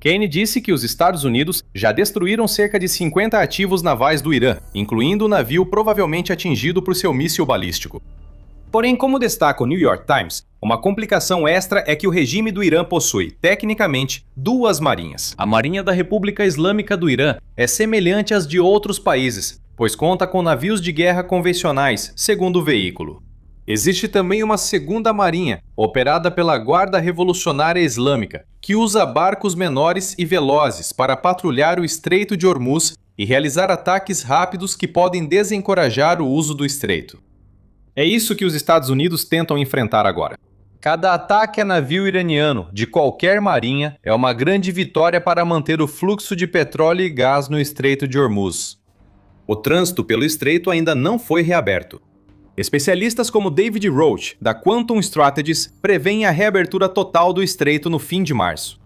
[SPEAKER 1] Kane disse que os Estados Unidos já destruíram cerca de 50 ativos navais do Irã, incluindo o navio provavelmente atingido por seu míssil balístico. Porém, como destaca o New York Times, uma complicação extra é que o regime do Irã possui, tecnicamente, duas marinhas. A Marinha da República Islâmica do Irã é semelhante às de outros países, pois conta com navios de guerra convencionais, segundo o veículo. Existe também uma segunda marinha, operada pela Guarda Revolucionária Islâmica, que usa barcos menores e velozes para patrulhar o Estreito de Hormuz e realizar ataques rápidos que podem desencorajar o uso do estreito. É isso que os Estados Unidos tentam enfrentar agora. Cada ataque a navio iraniano, de qualquer marinha, é uma grande vitória para manter o fluxo de petróleo e gás no Estreito de Hormuz. O trânsito pelo estreito ainda não foi reaberto. Especialistas como David Roach, da Quantum Strategies, preveem a reabertura total do estreito no fim de março.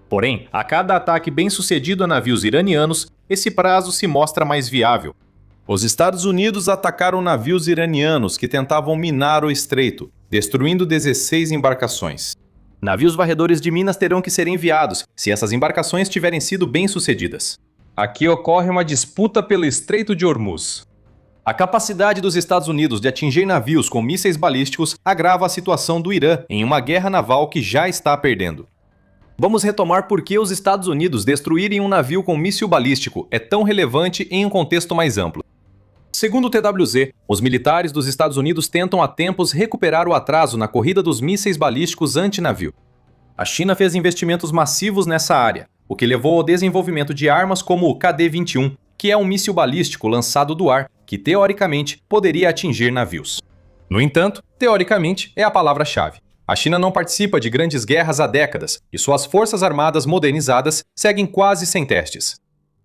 [SPEAKER 1] Porém, a cada ataque bem-sucedido a navios iranianos, esse prazo se mostra mais viável. Os Estados Unidos atacaram navios iranianos que tentavam minar o estreito, destruindo 16 embarcações. Navios varredores de minas terão que ser enviados se essas embarcações tiverem sido bem-sucedidas. Aqui ocorre uma disputa pelo Estreito de Hormuz. A capacidade dos Estados Unidos de atingir navios com mísseis balísticos agrava a situação do Irã em uma guerra naval que já está perdendo. Vamos retomar por que os Estados Unidos destruírem um navio com míssil balístico é tão relevante em um contexto mais amplo. Segundo o TWZ, os militares dos Estados Unidos tentam há tempos recuperar o atraso na corrida dos mísseis balísticos anti-navio. A China fez investimentos massivos nessa área, o que levou ao desenvolvimento de armas como o KD-21, que é um míssil balístico lançado do ar que, teoricamente, poderia atingir navios. No entanto, teoricamente é a palavra-chave. A China não participa de grandes guerras há décadas e suas forças armadas modernizadas seguem quase sem testes.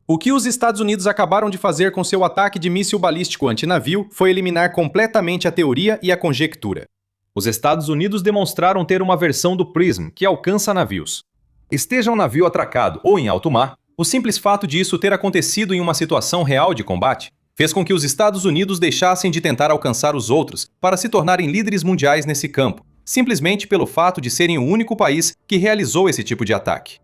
[SPEAKER 1] O que os Estados Unidos acabaram de fazer com seu ataque de míssil balístico antinavio foi eliminar completamente a teoria e a conjectura. Os Estados Unidos demonstraram ter uma versão do PRISM que alcança navios. Esteja um navio atracado ou em alto mar, o simples fato de isso ter acontecido em uma situação real de combate fez com que os Estados Unidos deixassem de tentar alcançar os outros para se tornarem líderes mundiais nesse campo, simplesmente pelo fato de serem o único país que realizou esse tipo de ataque.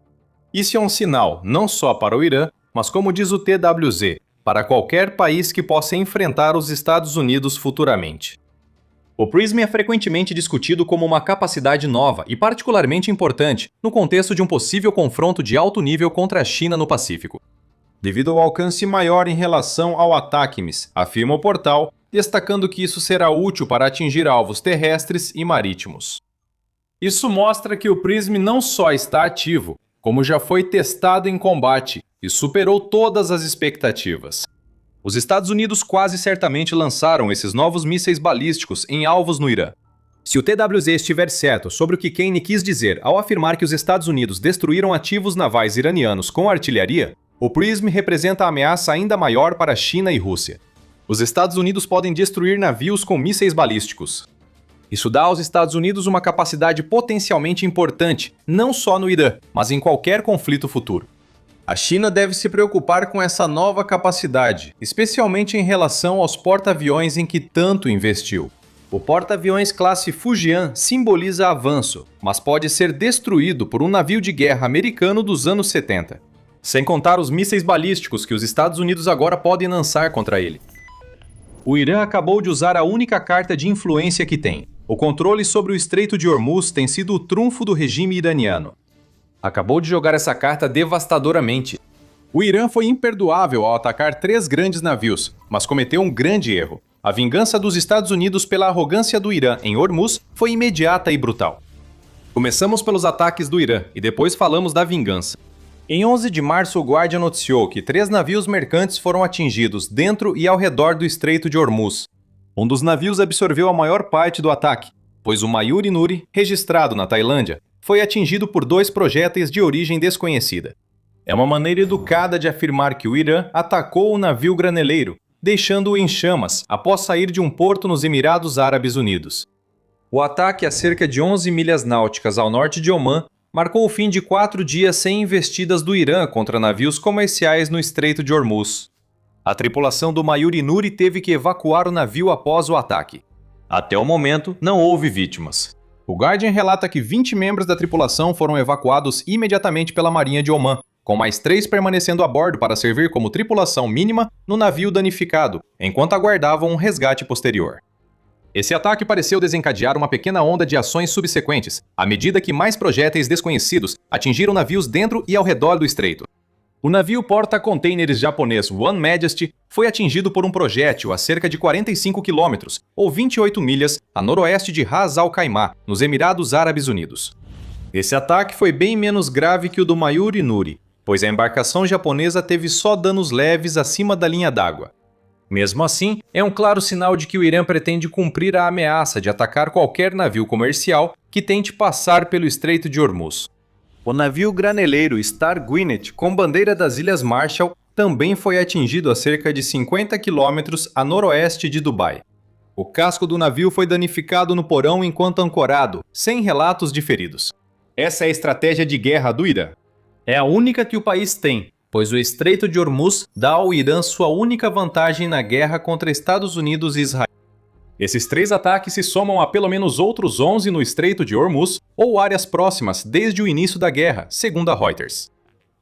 [SPEAKER 1] Isso é um sinal não só para o Irã, mas como diz o TWZ, para qualquer país que possa enfrentar os Estados Unidos futuramente. O PRISM é frequentemente discutido como uma capacidade nova e particularmente importante no contexto de um possível confronto de alto nível contra a China no Pacífico, devido ao alcance maior em relação ao ATACMS, afirma o portal, destacando que isso será útil para atingir alvos terrestres e marítimos. Isso mostra que o PRISM não só está ativo,
[SPEAKER 2] como já foi testado em combate e superou todas as expectativas.
[SPEAKER 1] Os Estados Unidos quase certamente lançaram esses novos mísseis balísticos em alvos no Irã. Se o TWZ estiver certo sobre o que Kane quis dizer ao afirmar que os Estados Unidos destruíram ativos navais iranianos com artilharia, o PRISM representa a ameaça ainda maior para a China e Rússia. Os Estados Unidos podem destruir navios com mísseis balísticos. Isso dá aos Estados Unidos uma capacidade potencialmente importante, não só no Irã, mas em qualquer conflito futuro. A China deve se preocupar com essa nova capacidade, especialmente em relação aos porta-aviões em que tanto investiu. O porta-aviões classe Fujian simboliza avanço, mas pode ser destruído por um navio de guerra americano dos anos 70. Sem contar os mísseis balísticos que os Estados Unidos agora podem lançar contra ele. O Irã acabou de usar a única carta de influência que tem. O controle sobre o Estreito de Hormuz tem sido o trunfo do regime iraniano. Acabou de jogar essa carta devastadoramente.
[SPEAKER 2] O Irã foi imperdoável ao atacar 3 grandes navios, mas cometeu um grande erro.
[SPEAKER 1] A vingança dos Estados Unidos pela arrogância do Irã em Hormuz foi imediata e brutal. Começamos pelos ataques do Irã e depois falamos da vingança. Em 11 de março, o Guardian noticiou que 3 navios mercantes foram atingidos dentro e ao redor do Estreito de Hormuz. Um dos navios absorveu a maior parte do ataque, pois o Mayuri Nuri, registrado na Tailândia, foi atingido por 2 projéteis de origem desconhecida. É uma maneira educada de afirmar que o Irã atacou o navio graneleiro, deixando-o em chamas após sair de um porto nos Emirados Árabes Unidos. O ataque a cerca de 11 milhas náuticas ao norte de Omã marcou o fim de 4 dias sem investidas do Irã contra navios comerciais no Estreito de Hormuz. A tripulação do Mayuri Nuri teve que evacuar o navio após o ataque. Até o momento, não houve vítimas.
[SPEAKER 2] O Guardian relata que 20 membros da tripulação foram evacuados imediatamente pela Marinha de Omã, com mais 3 permanecendo a bordo para servir como tripulação mínima no navio danificado, enquanto aguardavam um resgate posterior. Esse ataque pareceu desencadear uma pequena onda de ações subsequentes, à medida que mais projéteis desconhecidos atingiram navios dentro e ao redor do estreito. O navio porta-containers japonês One Majesty foi atingido por um projétil a cerca de 45 quilômetros, ou 28 milhas, a noroeste de Ras Al Khaimah, nos Emirados Árabes Unidos. Esse ataque foi bem menos grave que o do Mayuri Nuri, pois a embarcação japonesa teve só danos leves acima da linha d'água. Mesmo assim, é um claro sinal de que o Irã pretende cumprir a ameaça de atacar qualquer navio comercial que tente passar pelo Estreito de Hormuz. O navio graneleiro Star Gwinnett, com bandeira das Ilhas Marshall, também foi atingido a cerca de 50 quilômetros a noroeste de Dubai. O casco do navio foi danificado no porão enquanto ancorado, sem relatos de feridos. Essa é a estratégia de guerra do Irã. É a única que o país tem, pois o Estreito de Hormuz dá ao Irã sua única vantagem na guerra contra Estados Unidos e Israel. Esses 3 ataques se somam a pelo menos outros 11 no Estreito de Hormuz ou áreas próximas desde o início da guerra, segundo a Reuters.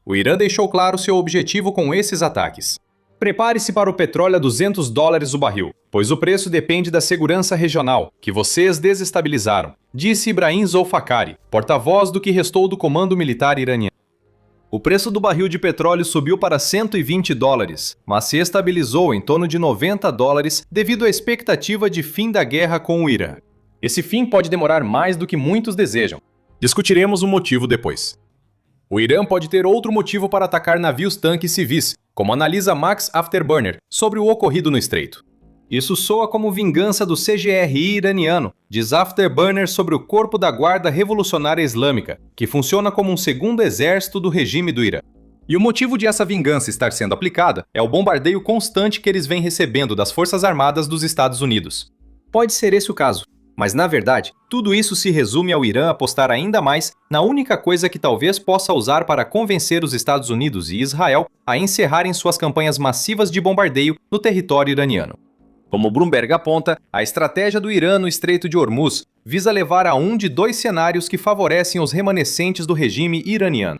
[SPEAKER 2] O Irã deixou claro seu objetivo com esses ataques. Prepare-se para o petróleo a $200 o barril, pois o preço depende da segurança regional, que vocês desestabilizaram, disse Ibrahim Zolfakari, porta-voz do que restou do comando militar iraniano. O preço do barril de petróleo subiu para $120, mas se estabilizou em torno de $90 devido à expectativa de fim da guerra com o Irã. Esse fim pode demorar mais do que muitos desejam. Discutiremos o motivo depois. O Irã pode ter outro motivo para atacar navios-tanques civis, como analisa Max Afterburner sobre o ocorrido no estreito. Isso soa como vingança do CGRI iraniano, diz Afterburner sobre o Corpo da Guarda Revolucionária Islâmica, que funciona como um segundo exército do regime do Irã. E o motivo de essa vingança estar sendo aplicada é o bombardeio constante que eles vêm recebendo das Forças Armadas dos Estados Unidos. Pode ser esse o caso, mas na verdade, tudo isso se resume ao Irã apostar ainda mais na única coisa que talvez possa usar para convencer os Estados Unidos e Israel a encerrarem suas campanhas massivas de bombardeio no território iraniano. Como Bloomberg aponta, a estratégia do Irã no Estreito de Hormuz visa levar a um de 2 cenários que favorecem os remanescentes do regime iraniano.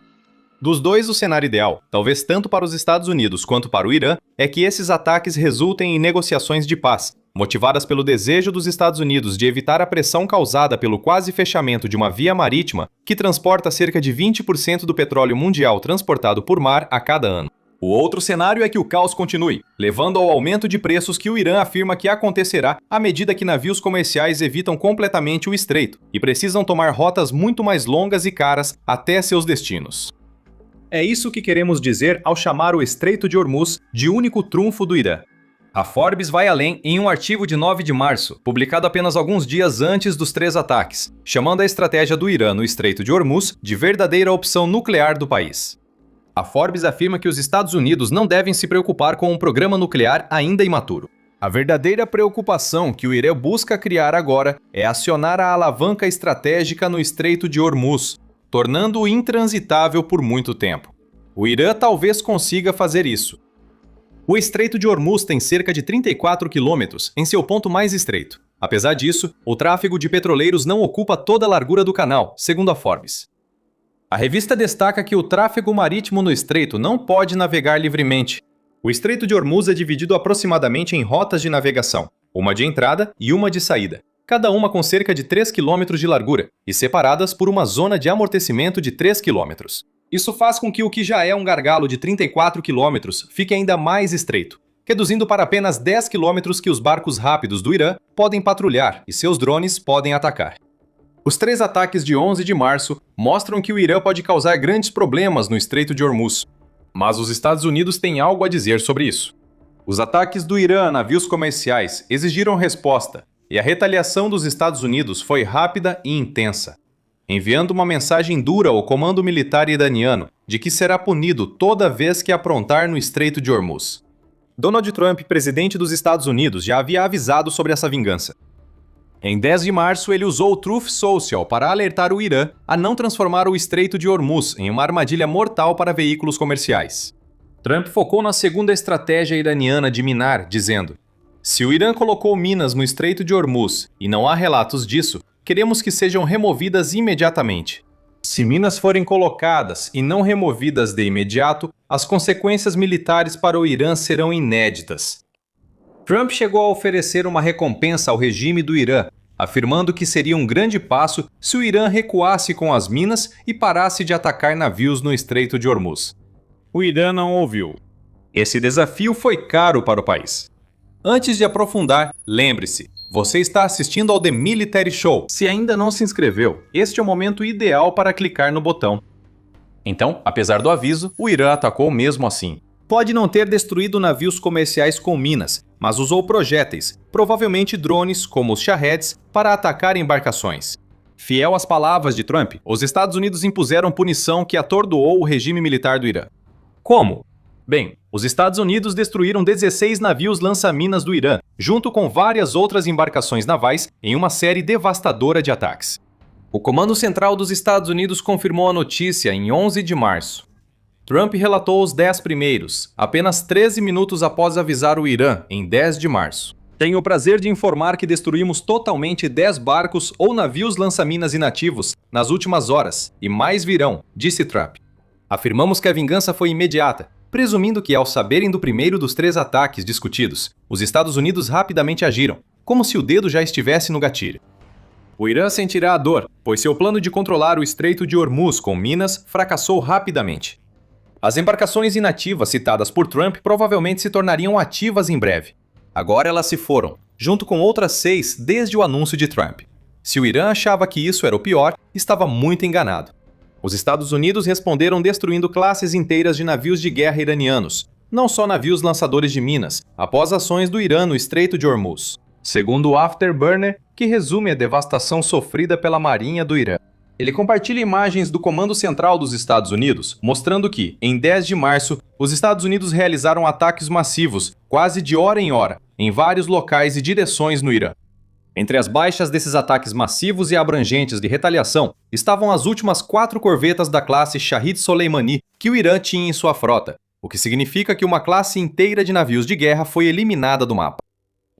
[SPEAKER 2] Dos 2, o cenário ideal, talvez tanto para os Estados Unidos quanto para o Irã, é que esses ataques resultem em negociações de paz, motivadas pelo desejo dos Estados Unidos de evitar a pressão causada pelo quase fechamento de uma via marítima que transporta cerca de 20% do petróleo mundial transportado por mar a cada ano. O outro cenário é que o caos continue, levando ao aumento de preços que o Irã afirma que acontecerá à medida que navios comerciais evitam completamente o estreito e precisam tomar rotas muito mais longas e caras até seus destinos.
[SPEAKER 1] É isso que queremos dizer ao chamar o Estreito de Hormuz de único trunfo do Irã. A Forbes vai além em um artigo de 9 de março, publicado apenas alguns dias antes dos 3 ataques, chamando a estratégia do Irã no Estreito de Hormuz de verdadeira opção nuclear do país. A Forbes afirma que os Estados Unidos não devem se preocupar com um programa nuclear ainda imaturo. A verdadeira preocupação que o Irã busca criar agora é acionar a alavanca estratégica no Estreito de Hormuz, tornando-o intransitável por muito tempo. O Irã talvez consiga fazer isso. O Estreito de Hormuz tem cerca de 34 quilômetros em seu ponto mais estreito. Apesar disso, o tráfego de petroleiros não ocupa toda a largura do canal, segundo a Forbes. A revista destaca que o tráfego marítimo no estreito não pode navegar livremente. O Estreito de Hormuz é dividido aproximadamente em rotas de navegação, uma de entrada e uma de saída, cada uma com cerca de 3 km de largura e separadas por uma zona de amortecimento de 3 km. Isso faz com que o que já é um gargalo de 34 km fique ainda mais estreito, reduzindo para apenas 10 km que os barcos rápidos do Irã podem patrulhar e seus drones podem atacar. Os 3 ataques de 11 de março mostram que o Irã pode causar grandes problemas no Estreito de Hormuz. Mas os Estados Unidos têm algo a dizer sobre isso. Os ataques do Irã a navios comerciais exigiram resposta, e a retaliação dos Estados Unidos foi rápida e intensa, enviando uma mensagem dura ao comando militar iraniano de que será punido toda vez que aprontar no Estreito de Hormuz. Donald Trump, presidente dos Estados Unidos, já havia avisado sobre essa vingança. Em 10 de março, ele usou o Truth Social para alertar o Irã a não transformar o Estreito de Hormuz em uma armadilha mortal para veículos comerciais. Trump focou na segunda estratégia iraniana de minar, dizendo: "Se o Irã colocou minas no Estreito de Hormuz e não há relatos disso, queremos que sejam removidas imediatamente. Se minas forem colocadas e não removidas de imediato, as consequências militares para o Irã serão inéditas." Trump chegou a oferecer uma recompensa ao regime do Irã, afirmando que seria um grande passo se o Irã recuasse com as minas e parasse de atacar navios no Estreito de Hormuz. O Irã não ouviu. Esse desafio foi caro para o país. Antes de aprofundar, lembre-se, você está assistindo ao The Military Show. Se ainda não se inscreveu, este é o momento ideal para clicar no botão. Então, apesar do aviso, o Irã atacou mesmo assim. Pode não ter destruído navios comerciais com minas, mas usou projéteis, provavelmente drones como os Shaheds, para atacar embarcações. Fiel às palavras de Trump, os Estados Unidos impuseram punição que atordoou o regime militar do Irã. Como? Bem, os Estados Unidos destruíram 16 navios lança-minas do Irã, junto com várias outras embarcações navais, em uma série devastadora de ataques. O Comando Central dos Estados Unidos confirmou a notícia em 11 de março. Trump relatou os 10 primeiros, apenas 13 minutos após avisar o Irã, em 10 de março. Tenho o prazer de informar que destruímos totalmente 10 barcos ou navios lança-minas inativos nas últimas horas, e mais virão, disse Trump. Afirmamos que a vingança foi imediata, presumindo que, ao saberem do primeiro dos 3 ataques discutidos, os Estados Unidos rapidamente agiram, como se o dedo já estivesse no gatilho. O Irã sentirá a dor, pois seu plano de controlar o Estreito de Hormuz com minas fracassou rapidamente. As embarcações inativas citadas por Trump provavelmente se tornariam ativas em breve. Agora elas se foram, junto com outras 6 desde o anúncio de Trump. Se o Irã achava que isso era o pior, estava muito enganado. Os Estados Unidos responderam destruindo classes inteiras de navios de guerra iranianos, não só navios lançadores de minas, após ações do Irã no Estreito de Hormuz. Segundo o Afterburner, que resume a devastação sofrida pela Marinha do Irã. Ele compartilha imagens do Comando Central dos Estados Unidos, mostrando que, em 10 de março, os Estados Unidos realizaram ataques massivos, quase de hora em hora, em vários locais e direções no Irã. Entre as baixas desses ataques massivos e abrangentes de retaliação, estavam as últimas 4 corvetas da classe Shahid Soleimani que o Irã tinha em sua frota, o que significa que uma classe inteira de navios de guerra foi eliminada do mapa.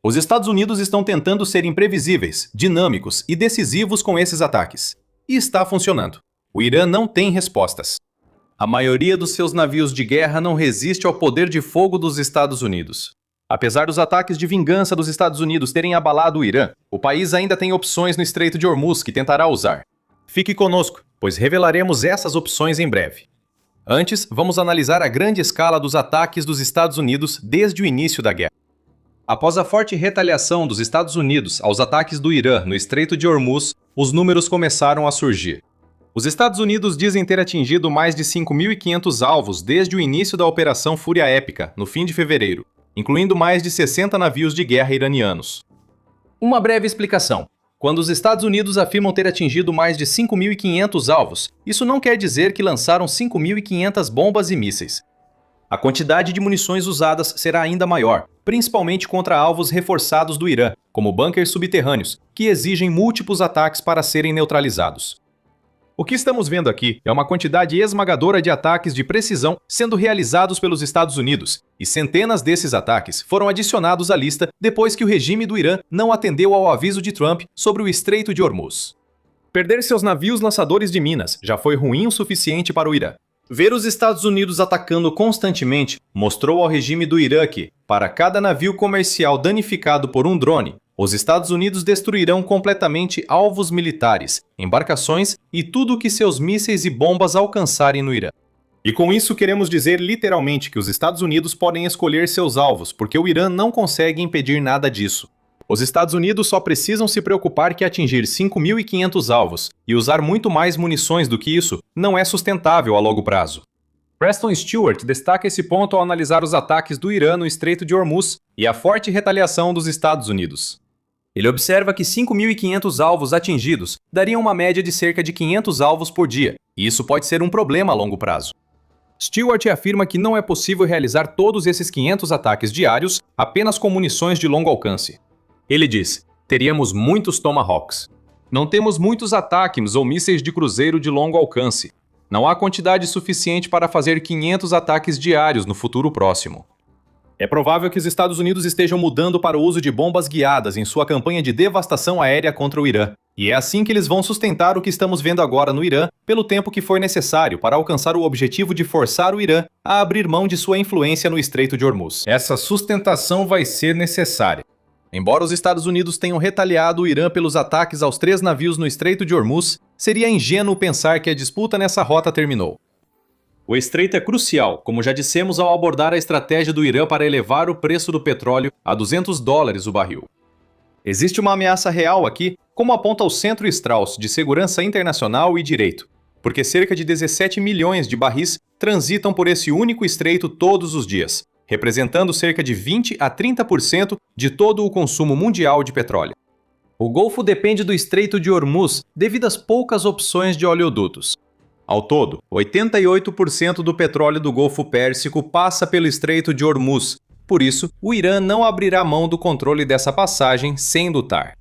[SPEAKER 1] Os Estados Unidos estão tentando ser imprevisíveis, dinâmicos e decisivos com esses ataques. E está funcionando. O Irã não tem respostas. A maioria dos seus navios de guerra não resiste ao poder de fogo dos Estados Unidos. Apesar dos ataques de vingança dos Estados Unidos terem abalado o Irã, o país ainda tem opções no Estreito de Hormuz que tentará usar. Fique conosco, pois revelaremos essas opções em breve. Antes, vamos analisar a grande escala dos ataques dos Estados Unidos desde o início da guerra. Após a forte retaliação dos Estados Unidos aos ataques do Irã no Estreito de Hormuz, os números começaram a surgir.
[SPEAKER 2] Os Estados Unidos dizem ter atingido mais de 5.500 alvos desde o início da Operação Fúria Épica, no fim de fevereiro, incluindo mais de 60 navios de guerra iranianos.
[SPEAKER 1] Uma breve explicação. Quando os Estados Unidos afirmam ter atingido mais de 5.500 alvos, isso não quer dizer que lançaram 5.500 bombas e mísseis. A quantidade de munições usadas será ainda maior, principalmente contra alvos reforçados do Irã, como bunkers subterrâneos, que exigem múltiplos ataques para serem neutralizados.
[SPEAKER 2] O que estamos vendo aqui é uma quantidade esmagadora de ataques de precisão sendo realizados pelos Estados Unidos, e centenas desses ataques foram adicionados à lista depois que o regime do Irã não atendeu ao aviso de Trump sobre o Estreito de Hormuz. Perder seus navios lançadores de minas já foi ruim o suficiente para o Irã. Ver os Estados Unidos atacando constantemente mostrou ao regime do Irã que, para cada navio comercial danificado por um drone, os Estados Unidos destruirão completamente alvos militares, embarcações e tudo o que seus mísseis e bombas alcançarem no Irã. E com isso queremos dizer literalmente que os Estados Unidos podem escolher seus alvos, porque o Irã não consegue impedir nada disso. Os Estados Unidos só precisam se preocupar que atingir 5.500 alvos e usar muito mais munições do que isso não é sustentável a longo prazo. Preston Stewart destaca esse ponto ao analisar os ataques do Irã no Estreito de Hormuz e a forte retaliação dos Estados Unidos.
[SPEAKER 1] Ele observa que 5.500 alvos atingidos dariam uma média de cerca de 500 alvos por dia, e isso pode ser um problema a longo prazo.
[SPEAKER 2] Stewart afirma que não é possível realizar todos esses 500 ataques diários apenas com munições de longo alcance. Ele diz: teríamos muitos Tomahawks. Não temos muitos ataques ou mísseis de cruzeiro de longo alcance. Não há quantidade suficiente para fazer 500 ataques diários no futuro próximo. É provável que os Estados Unidos estejam mudando para o uso de bombas guiadas em sua campanha de devastação aérea contra o Irã. E é assim que eles vão sustentar o que estamos vendo agora no Irã pelo tempo que for necessário para alcançar o objetivo de forçar o Irã a abrir mão de sua influência no Estreito de Hormuz. Essa sustentação vai ser necessária. Embora os Estados Unidos tenham retaliado o Irã pelos ataques aos 3 navios no Estreito de Hormuz, seria ingênuo pensar que a disputa nessa rota terminou. O estreito é crucial, como já dissemos ao abordar a estratégia do Irã para elevar o preço do petróleo a $200 o barril. Existe uma ameaça real aqui, como aponta o Centro Strauss de Segurança Internacional e Direito, porque cerca de 17 milhões de barris transitam por esse único estreito todos os dias, representando cerca de 20 a 30% de todo o consumo mundial de petróleo. O Golfo depende do Estreito de Hormuz devido às poucas opções de oleodutos. Ao todo, 88% do petróleo do Golfo Pérsico passa pelo Estreito de Hormuz. Por isso, o Irã não abrirá mão do controle dessa passagem sem lutar.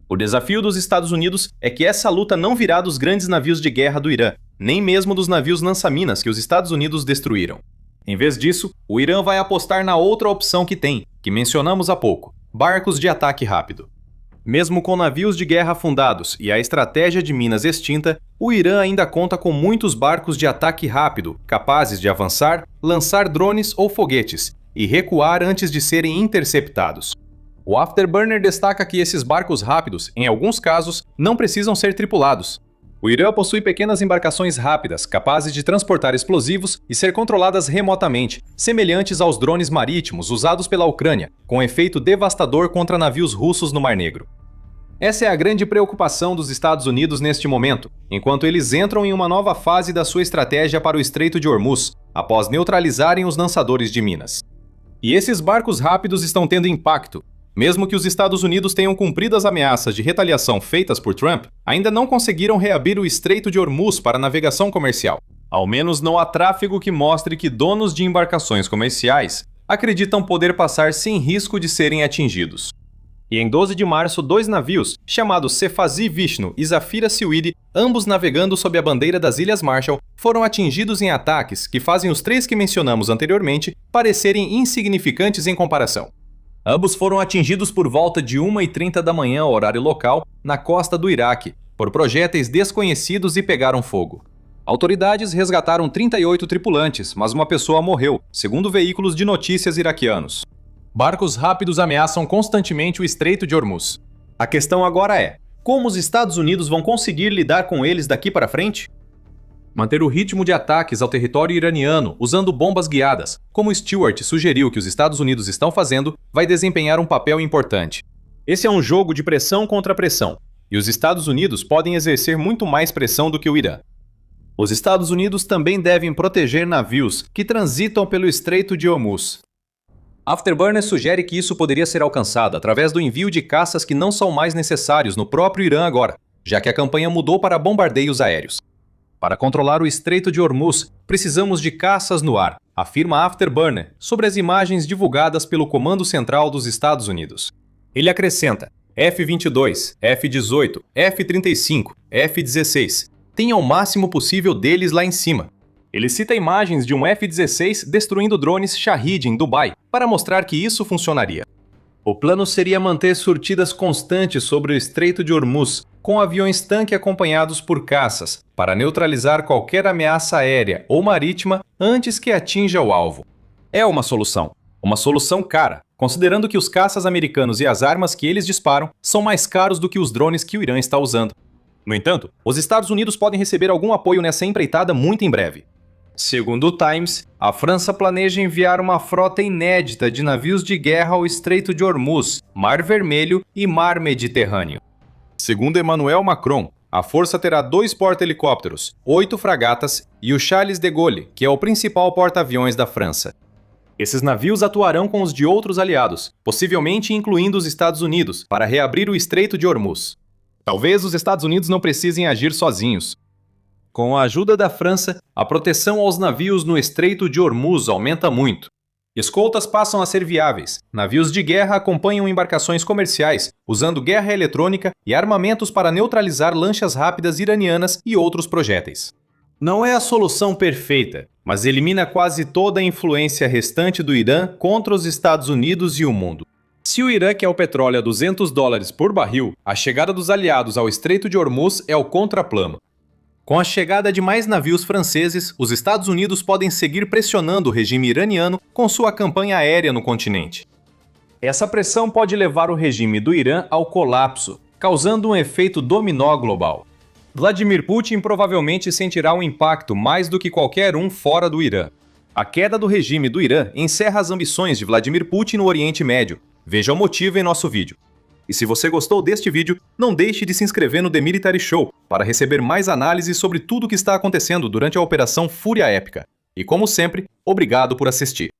[SPEAKER 2] O desafio dos Estados Unidos é que essa luta não virá dos grandes navios de guerra do Irã, nem mesmo dos navios lança-minas que os Estados Unidos destruíram. Em vez disso, o Irã vai apostar na outra opção que tem, que mencionamos há pouco: barcos de ataque rápido. Mesmo com navios de guerra afundados e a estratégia de minas extinta, o Irã ainda conta com muitos barcos de ataque rápido, capazes de avançar, lançar drones ou foguetes e recuar antes de serem interceptados. O Afterburner destaca que esses barcos rápidos, em alguns casos, não precisam ser tripulados. O Irã possui pequenas embarcações rápidas, capazes de transportar explosivos e ser controladas remotamente, semelhantes aos drones marítimos usados pela Ucrânia, com efeito devastador contra navios russos no Mar Negro. Essa é a grande preocupação dos Estados Unidos neste momento, enquanto eles entram em uma nova fase da sua estratégia para o Estreito de Hormuz, após neutralizarem os lançadores de minas. E esses barcos rápidos estão tendo impacto. Mesmo que os Estados Unidos tenham cumprido as ameaças de retaliação feitas por Trump, ainda não conseguiram reabrir o Estreito de Hormuz para navegação comercial. Ao menos não há tráfego que mostre que donos de embarcações comerciais acreditam poder passar sem risco de serem atingidos. E em 12 de março, 2 navios, chamados Sefazi Vishnu e Zafira Siwidi, ambos navegando sob a bandeira das Ilhas Marshall, foram atingidos em ataques que fazem os 3 que mencionamos anteriormente parecerem insignificantes em comparação. Ambos foram atingidos por volta de 1h30 da manhã, horário local, na costa do Iraque, por projéteis desconhecidos e pegaram fogo. Autoridades resgataram 38 tripulantes, mas uma pessoa morreu, segundo veículos de notícias iraquianos. Barcos rápidos ameaçam constantemente o Estreito de Hormuz. A questão agora é: como os Estados Unidos vão conseguir lidar com eles daqui para frente? Manter o ritmo de ataques ao território iraniano usando bombas guiadas, como Stewart sugeriu que os Estados Unidos estão fazendo, vai desempenhar um papel importante. Esse é um jogo de pressão contra pressão, e os Estados Unidos podem exercer muito mais pressão do que o Irã.
[SPEAKER 1] Os Estados Unidos também devem proteger navios que transitam pelo Estreito de Hormuz. Afterburner sugere que isso poderia ser alcançado através do envio de caças que não são mais necessários no próprio Irã agora, já que a campanha mudou para bombardeios aéreos. Para controlar o Estreito de Hormuz, precisamos de caças no ar, afirma Afterburner sobre as imagens divulgadas pelo Comando Central dos Estados Unidos. Ele acrescenta: F-22, F-18, F-35, F-16. Tenha o máximo possível deles lá em cima. Ele cita imagens de um F-16 destruindo drones Shahed em Dubai, para mostrar que isso funcionaria. O plano seria manter surtidas constantes sobre o Estreito de Hormuz, com aviões-tanque acompanhados por caças, para neutralizar qualquer ameaça aérea ou marítima antes que atinja o alvo. É uma solução cara, considerando que os caças americanos e as armas que eles disparam são mais caros do que os drones que o Irã está usando. No entanto, os Estados Unidos podem receber algum apoio nessa empreitada muito em breve. Segundo o Times, a França planeja enviar uma frota inédita de navios de guerra ao Estreito de Hormuz, Mar Vermelho e Mar Mediterrâneo. Segundo Emmanuel Macron, a força terá 2 porta-helicópteros, 8 fragatas e o Charles de Gaulle, que é o principal porta-aviões da França. Esses navios atuarão com os de outros aliados, possivelmente incluindo os Estados Unidos, para reabrir o Estreito de Hormuz. Talvez os Estados Unidos não precisem agir sozinhos. Com a ajuda da França, a proteção aos navios no Estreito de Hormuz aumenta muito. Escoltas passam a ser viáveis. Navios de guerra acompanham embarcações comerciais, usando guerra eletrônica e armamentos para neutralizar lanchas rápidas iranianas e outros projéteis. Não é a solução perfeita, mas elimina quase toda a influência restante do Irã contra os Estados Unidos e o mundo. Se o Irã quer o petróleo a $200 por barril, a chegada dos aliados ao Estreito de Hormuz é o contraplano. Com a chegada de mais navios franceses, os Estados Unidos podem seguir pressionando o regime iraniano com sua campanha aérea no continente. Essa pressão pode levar o regime do Irã ao colapso, causando um efeito dominó global. Vladimir Putin provavelmente sentirá um impacto mais do que qualquer um fora do Irã. A queda do regime do Irã encerra as ambições de Vladimir Putin no Oriente Médio. Veja o motivo em nosso vídeo. E se você gostou deste vídeo, não deixe de se inscrever no The Military Show para receber mais análises sobre tudo o que está acontecendo durante a Operação Fúria Épica. E como sempre, obrigado por assistir.